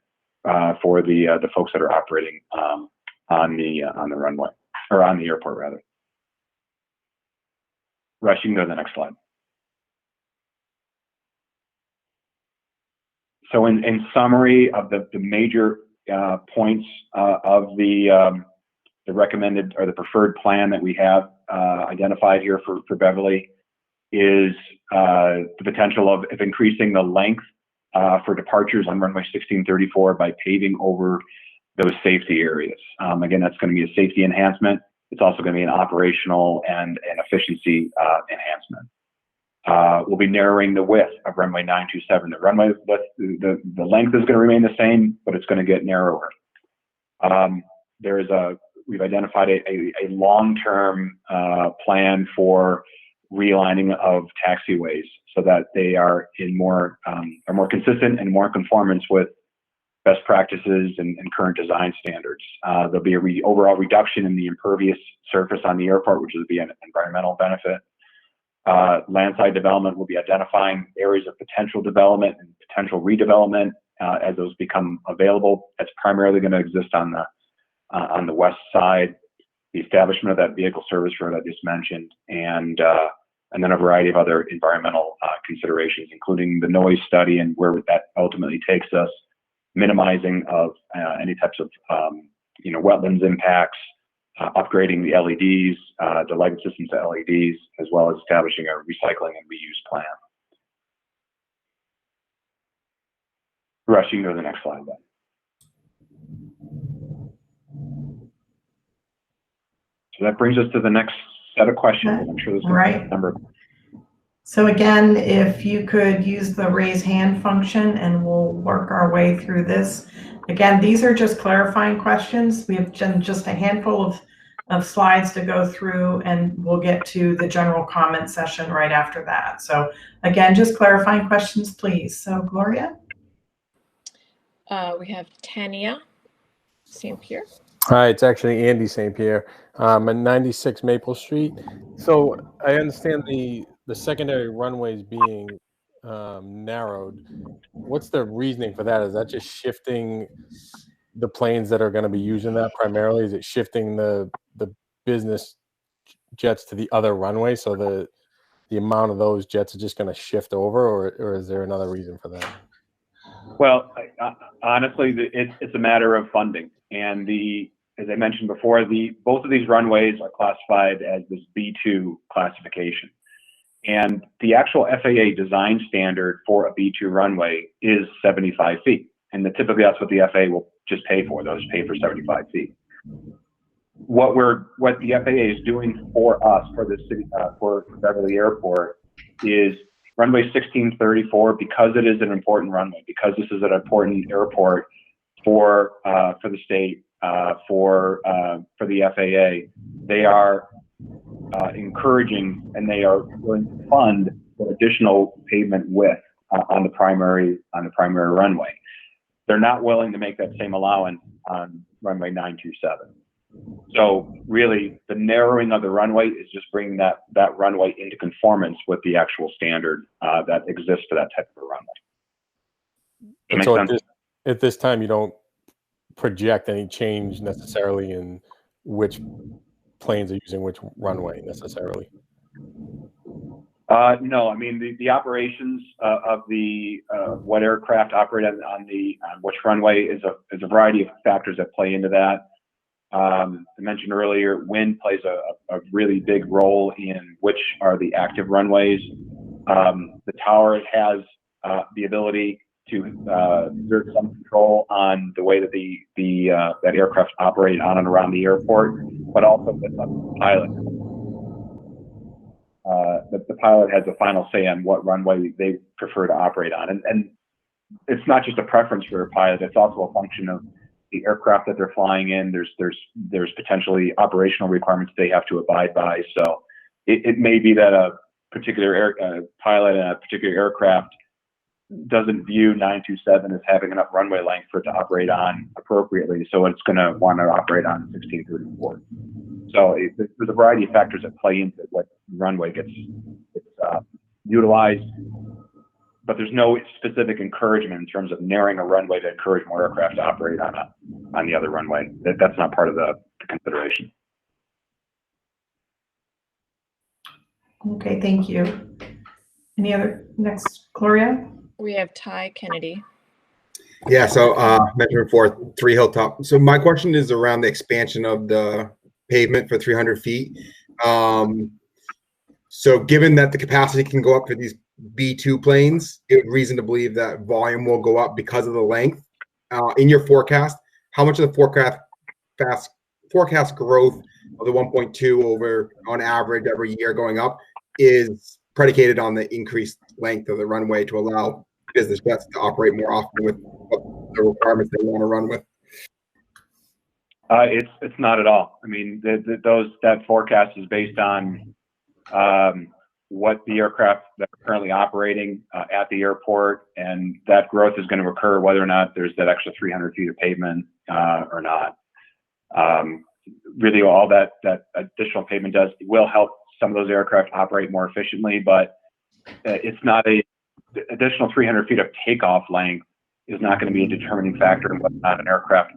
for the folks that are operating on the runway, or on the airport rather. Rush, you can go to the next slide. So in summary of the major points of the recommended or the preferred plan that we have identified here for Beverly is the potential of increasing the length for departures on runway 1634 by paving over those safety areas. Again, that's going to be a safety enhancement. It's also going to be an operational and an efficiency enhancement. We'll be narrowing the width of runway 927. The runway width, the length is going to remain the same, but it's going to get narrower. We've identified a long-term plan for realigning of taxiways so that they are more consistent and more in conformance with best practices and current design standards. There'll be an overall reduction in the impervious surface on the airport, which will be an environmental benefit. Landside development will be identifying areas of potential development and potential redevelopment as those become available. That's primarily going to exist on the west side. The establishment of that vehicle service road I just mentioned, and then a variety of other environmental considerations, including the noise study and where that ultimately takes us, minimizing of any types of wetlands impacts, upgrading the LEDs, the lighting systems to LEDs, as well as establishing a recycling and reuse plan. Rush, you can go to the next slide then. So that brings us to the next set of questions. I'm sure there's a number. So again, if you could use the raise hand function and we'll work our way through this. Again, these are just clarifying questions. We have just a handful of slides to go through, and we'll get to the general comment session right after that. So again, just clarifying questions, please. So Gloria? We have Tania St. Pierre. Hi, it's actually Andy St. Pierre. I'm at 96 Maple Street. So I understand the secondary runways being narrowed. What's the reasoning for that? Is that just shifting the planes that are going to be using that primarily? Is it shifting the business jets to the other runway, so the amount of those jets are just going to shift over, or is there another reason for that? Well, honestly, it's a matter of funding, and as I mentioned before, both of these runways are classified as this B2 classification. And the actual FAA design standard for a B2 runway is 75 feet. And typically that's what the FAA will just pay for. They'll just pay for 75 feet. What the FAA is doing for us, for the city, for Beverly Airport, is runway 1634, because it is an important runway, because this is an important airport for the state, for the FAA, they are encouraging, and they are willing to fund for additional pavement width on the primary runway. They're not willing to make that same allowance on runway 927. So really, the narrowing of the runway is just bringing that runway into conformance with the actual standard that exists for that type of a runway. And so at this time, you don't project any change necessarily in which planes are using which runway necessarily? No, I mean the operations of the what aircraft operate on which runway is a variety of factors that play into that. I mentioned earlier, wind plays a really big role in which are the active runways. The tower has the ability to exert some control on the way that that aircraft operate on and around the airport, but also with the pilot. The pilot has a final say on what runway they prefer to operate on, and it's not just a preference for a pilot; it's also a function of the aircraft that they're flying in. There's potentially operational requirements they have to abide by. So it may be that a particular pilot in a particular aircraft doesn't view 927 as having enough runway length for it to operate on appropriately, so it's going to want to operate on 1634. So there's a variety of factors that play into what runway gets utilized, but there's no specific encouragement in terms of narrowing a runway to encourage more aircraft to operate on the other runway. That's not part of the consideration. Okay, thank you. Any other? Next, Gloria? We have Ty Kennedy. Yeah, so mentioned before, 3 Hilltop. So my question is around the expansion of the pavement for 300 feet. So given that the capacity can go up for these B2 planes, it would reason to believe that volume will go up because of the length. In your forecast, how much of the forecast growth of the 1.2 over on average every year going up is predicated on the increased length of the runway to allow business jets to operate more often with the requirements they want to run with? It's not at all. I mean, that forecast is based on what the aircraft that are currently operating at the airport, and that growth is going to occur whether or not there's that extra 300 feet of pavement or not. Really, all that additional pavement does will help some of those aircraft operate more efficiently, but it's not a additional 300 feet of takeoff length is not going to be a determining factor in whether or not an aircraft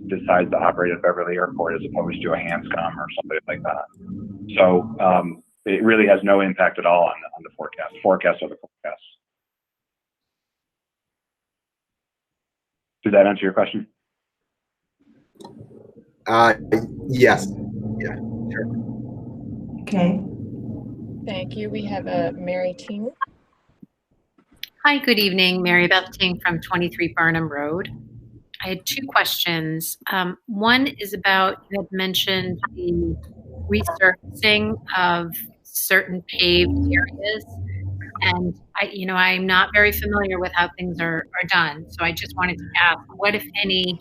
decides to operate at Beverly Airport as opposed to a Hanscom or something like that. So it really has no impact at all on the forecast. Forecasts are the forecasts. Did that answer your question? Yes. Yeah, sure. Okay. Thank you. We have Mary Ting. Hi, good evening. Mary Beth Ting from 23 Barnum Road. I had two questions. One is about, you had mentioned the resurfacing of certain paved areas. And I'm not very familiar with how things are done. So I just wanted to ask, what, if any,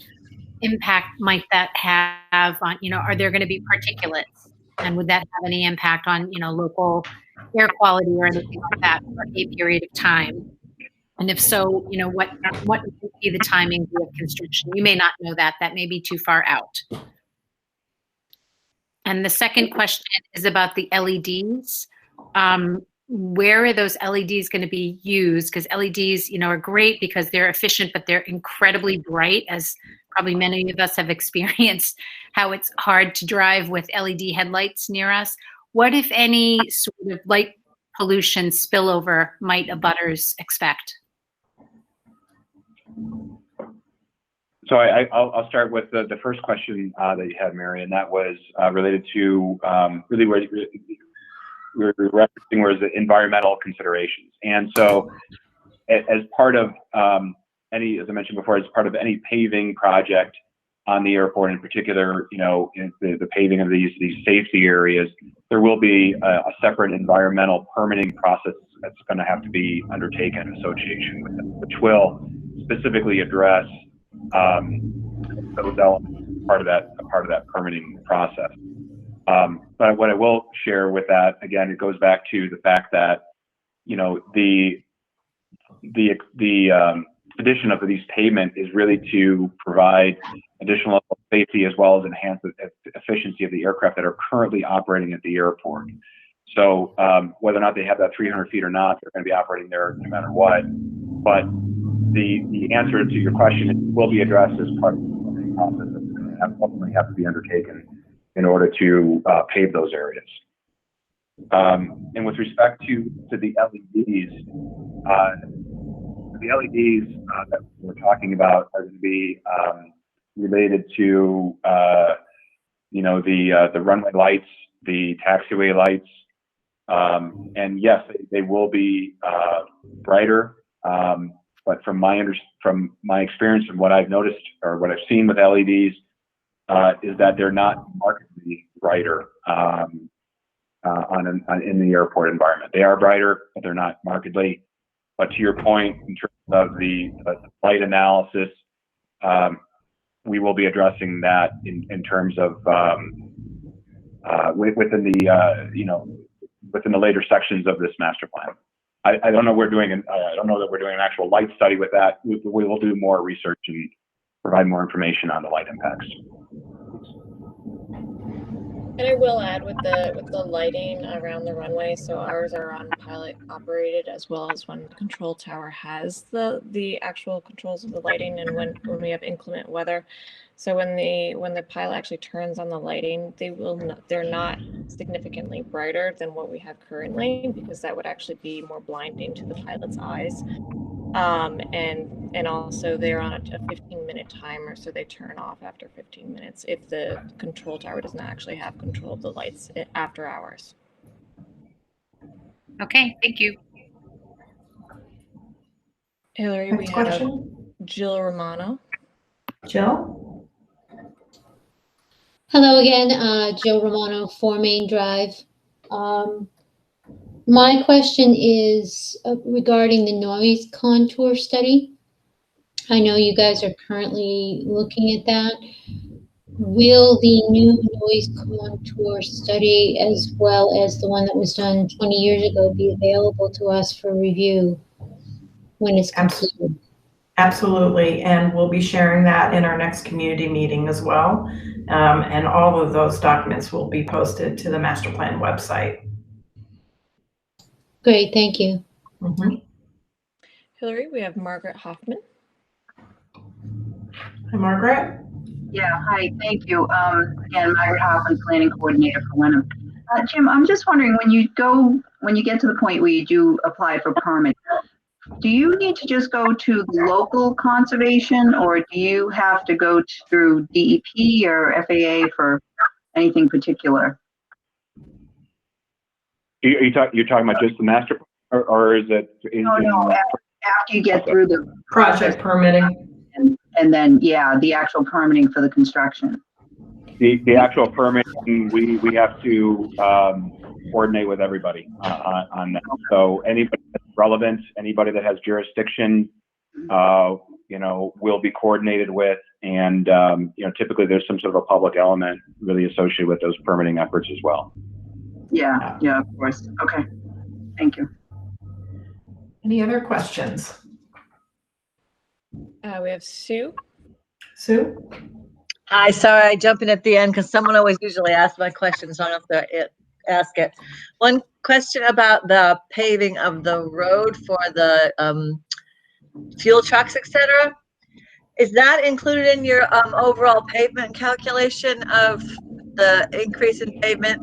impact might that have on, are there going to be particulates? And would that have any impact on, local air quality or anything like that for a period of time? And if so, what would be the timing of construction? You may not know that. That may be too far out. And the second question is about the LEDs. Where are those LEDs going to be used? Because LEDs, are great because they're efficient, but they're incredibly bright, as probably many of us have experienced how it's hard to drive with LED headlights near us. What, if any, sort of light pollution spillover might abutters expect? So I'll start with the first question that you had, Mary, and that was related to really where we were referencing was the environmental considerations. And so as part of any, as I mentioned before, as part of any paving project on the airport, in particular, in the paving of these safety areas, there will be a separate environmental permitting process that's going to have to be undertaken in association with it, which will specifically address those elements, part of that permitting process. But what I will share with that, again, it goes back to the fact that, the addition of these pavement is really to provide additional safety as well as enhance the efficiency of the aircraft that are currently operating at the airport. So whether or not they have that 300 feet or not, they're going to be operating there no matter what. But the answer to your question will be addressed as part of the process that's going to ultimately have to be undertaken in order to pave those areas. And with respect to the LEDs, that we're talking about are going to be related to the runway lights, the taxiway lights, and yes, they will be brighter. But from my experience and what I've noticed or what I've seen with LEDs is that they're not markedly brighter in the airport environment. They are brighter, but they're not markedly. But to your point, in terms of the light analysis, we will be addressing that in terms of within the later sections of this master plan. I don't know I don't know that we're doing an actual light study with that. We will do more research and provide more information on the light impacts. And I will add with the lighting around the runway, so ours are on pilot operated as well as when the control tower has the actual controls of the lighting, and when we have inclement weather. So when the pilot actually turns on the lighting, they're not significantly brighter than what we have currently, because that would actually be more blinding to the pilot's eyes. And also they're on a 15-minute timer, so they turn off after 15 minutes if the control tower does not actually have control of the lights after hours. Okay, thank you. Hillary, Next we have question. Jill Romano. Jill? Hello again, Jill Romano, 4 Main Drive. My question is regarding the noise contour study. I know you guys are currently looking at that. Will the new noise contour study, as well as the one that was done 20 years ago, be available to us for review when it's completed? Absolutely, and we'll be sharing that in our next community meeting as well. And all of those documents will be posted to the master plan website. Great, thank you. Mm-hmm. Hillary, we have Margaret Hoffman. Hi, Margaret. Yeah, hi, thank you. Again, Margaret Hoffman, Planning Coordinator for Wenham. Jim, I'm just wondering, when you get to the point where you do apply for permit, do you need to just go to the local conservation, or do you have to go through DEP or FAA for anything particular? You're talking about just the master, or is it? No, after you get through the Project permitting. and then, yeah, the actual permitting for the construction. The actual permitting, we have to coordinate with everybody on that. So anybody that's relevant, anybody that has jurisdiction, will be coordinated with, and typically there's some sort of a public element really associated with those permitting efforts as well. Yeah, of course. Okay, thank you. Any other questions? We have Sue. Sue? Hi, sorry, I jump in at the end because someone always usually asks my questions, so I don't have to ask it. One question about the paving of the road for the fuel trucks, etc. Is that included in your overall pavement calculation of the increase in pavement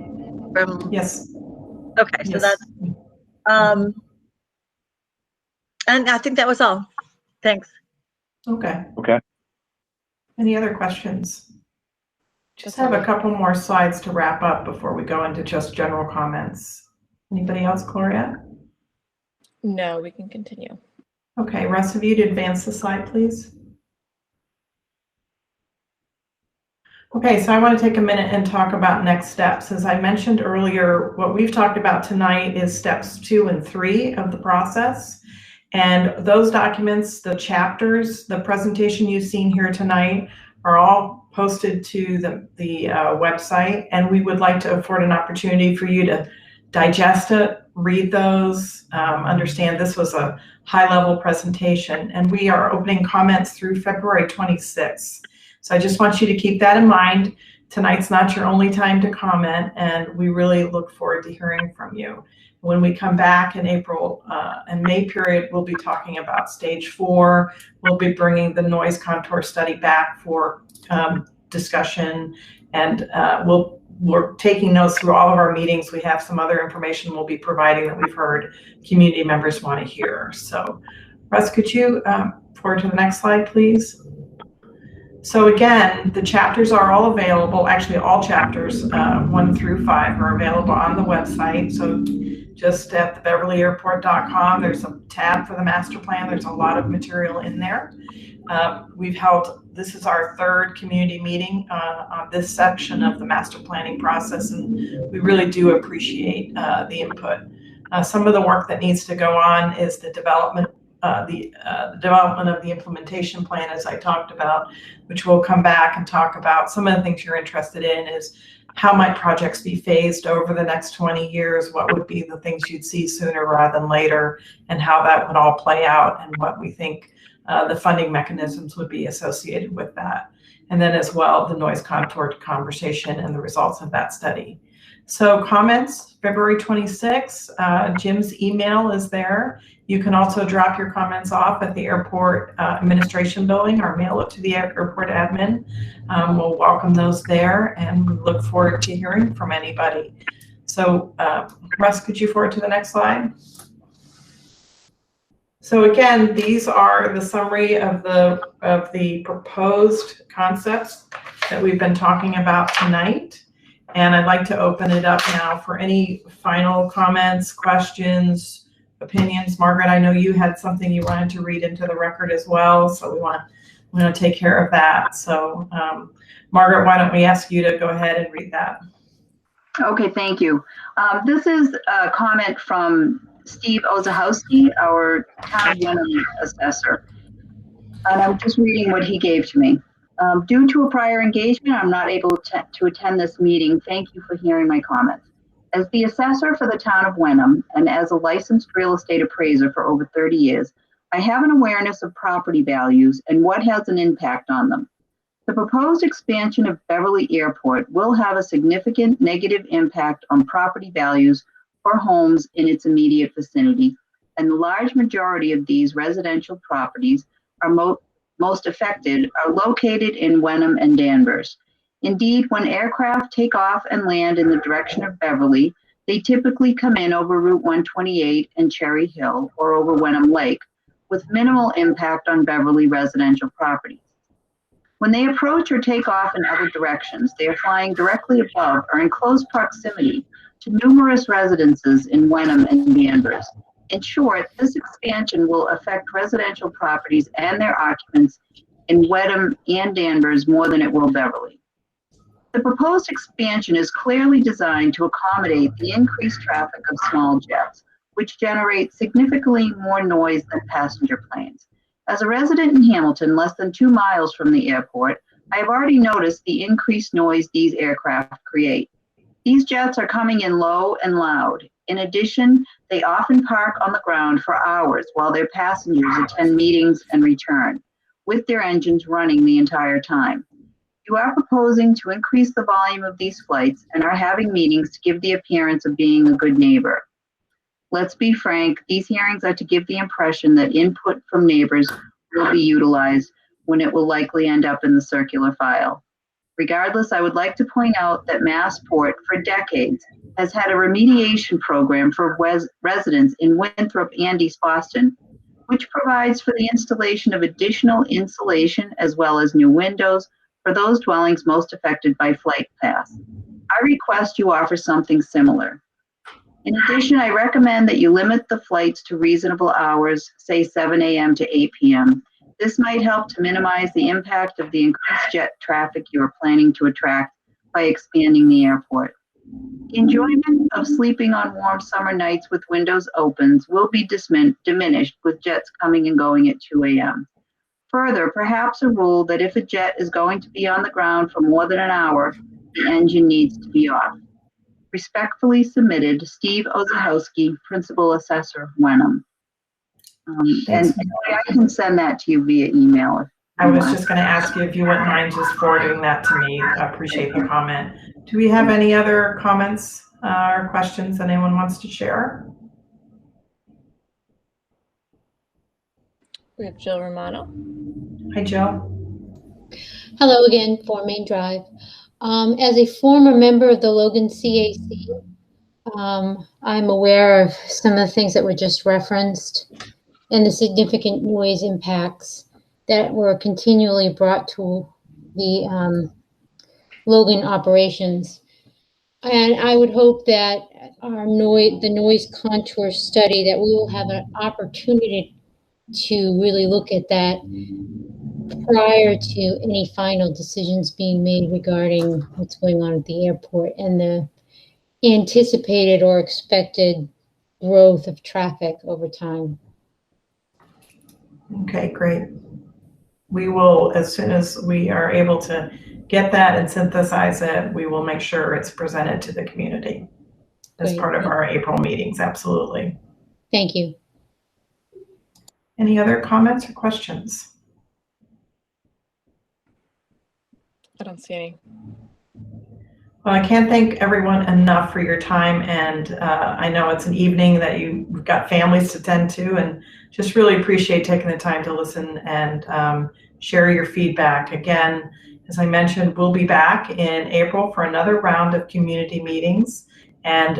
from? Yes. Okay, so Yes. that's, and I think that was all. Thanks. Okay. Okay. Any other questions? Just have a couple more slides to wrap up before we go into just general comments. Anybody else, Gloria? No, we can continue. Okay, rest of you to advance the slide, please. Okay, so I want to take a minute and talk about next steps. As I mentioned earlier, what we've talked about tonight is steps 2 and 3 of the process. And those documents, the chapters, the presentation you've seen here tonight are all posted to the website. And we would like to afford an opportunity for you to digest it, read those, understand this was a high-level presentation. And we are opening comments through February 26th. So I just want you to keep that in mind. Tonight's not your only time to comment, and we really look forward to hearing from you. When we come back in April and May period, we'll be talking about stage 4. We'll be bringing the noise contour study back for discussion, and we're taking notes through all of our meetings. We have some other information we'll be providing that we've heard community members want to hear. So Russ, could you forward to the next slide, please? So again, the chapters are all available. Actually, all chapters 1 through 5 are available on the website. So just at the beverlyairport.com, there's a tab for the master plan. There's a lot of material in there. This is our 3rd community meeting on this section of the master planning process, and we really do appreciate the input. Some of the work that needs to go on is the development of the implementation plan, as I talked about, which we'll come back and talk about. Some of the things you're interested in is how might projects be phased over the next 20 years? What would be the things you'd see sooner rather than later, and how that would all play out, and what we think the funding mechanisms would be associated with that. And then as well, the noise contour conversation and the results of that study. So comments, February 26th, Jim's email is there. You can also drop your comments off at the airport administration building or mail it to the airport admin. We'll welcome those there, and we look forward to hearing from anybody. So Russ, could you forward to the next slide? So again, these are the summary of the proposed concepts that we've been talking about tonight. And I'd like to open it up now for any final comments, questions, opinions. Margaret, I know you had something you wanted to read into the record as well, so we want to take care of that. So Margaret, why don't we ask you to go ahead and read that? Okay, thank you. This is a comment from Steve Ozahowski, our town of Wenham assessor. And I'm just reading what he gave to me. Due to a prior engagement, I'm not able to attend this meeting. Thank you for hearing my comments. As the assessor for the town of Wenham and as a licensed real estate appraiser for over 30 years, I have an awareness of property values and what has an impact on them. The proposed expansion of Beverly Airport will have a significant negative impact on property values for homes in its immediate vicinity, and the large majority of these residential properties are most affected are located in Wenham and Danvers. Indeed, when aircraft take off and land in the direction of Beverly, they typically come in over Route 128 and Cherry Hill or over Wenham Lake, with minimal impact on Beverly residential properties. When they approach or take off in other directions, they are flying directly above or in close proximity to numerous residences in Wenham and Danvers. In short, this expansion will affect residential properties and their occupants in Wenham and Danvers more than it will Beverly. The proposed expansion is clearly designed to accommodate the increased traffic of small jets, which generate significantly more noise than passenger planes. As a resident in Hamilton, less than 2 miles from the airport, I have already noticed the increased noise these aircraft create. These jets are coming in low and loud. In addition, they often park on the ground for hours while their passengers attend meetings and return, with their engines running the entire time. You are proposing to increase the volume of these flights and are having meetings to give the appearance of being a good neighbor. Let's be frank, these hearings are to give the impression that input from neighbors will be utilized when it will likely end up in the circular file. Regardless, I would like to point out that Massport, for decades, has had a remediation program for residents in Winthrop and East Boston, which provides for the installation of additional insulation as well as new windows for those dwellings most affected by flight paths. I request you offer something similar. In addition, I recommend that you limit the flights to reasonable hours, say 7 a.m. to 8 p.m. This might help to minimize the impact of the increased jet traffic you are planning to attract by expanding the airport. The enjoyment of sleeping on warm summer nights with windows open will be diminished with jets coming and going at 2 a.m. Further, perhaps a rule that if a jet is going to be on the ground for more than an hour, the engine needs to be off. Respectfully submitted, Steve Ozahowski, Principal Assessor, Wenham. And I can send that to you via email. I was just going to ask you if you wouldn't mind just forwarding that to me. I appreciate the comment. Do we have any other comments or questions that anyone wants to share? We have Jill Romano. Hi, Jill. Hello again, 4 Main Drive. As a former member of the Logan CAC, I'm aware of some of the things that were just referenced and the significant noise impacts that were continually brought to the Logan operations. And I would hope that the noise contour study, that we will have an opportunity to really look at that prior to any final decisions being made regarding what's going on at the airport and the anticipated or expected growth of traffic over time. Okay, great. We will, as soon as we are able to get that and synthesize it, we will make sure it's presented to the community as part of our April meetings. Absolutely. Thank you. Any other comments or questions? I don't see any. Well, I can't thank everyone enough for your time, and I know it's an evening that you've got families to tend to, and just really appreciate taking the time to listen and share your feedback. Again, as I mentioned, we'll be back in April for another round of community meetings, and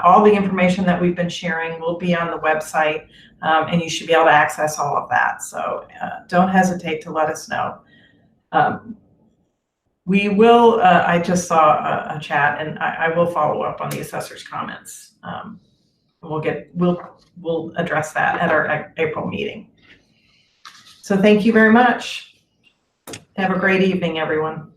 all the information that we've been sharing will be on the website, and you should be able to access all of that. So don't hesitate to let us know. We will, I just saw a chat, and I will follow up on the assessor's comments. We'll address that at our April meeting. So thank you very much. Have a great evening, everyone.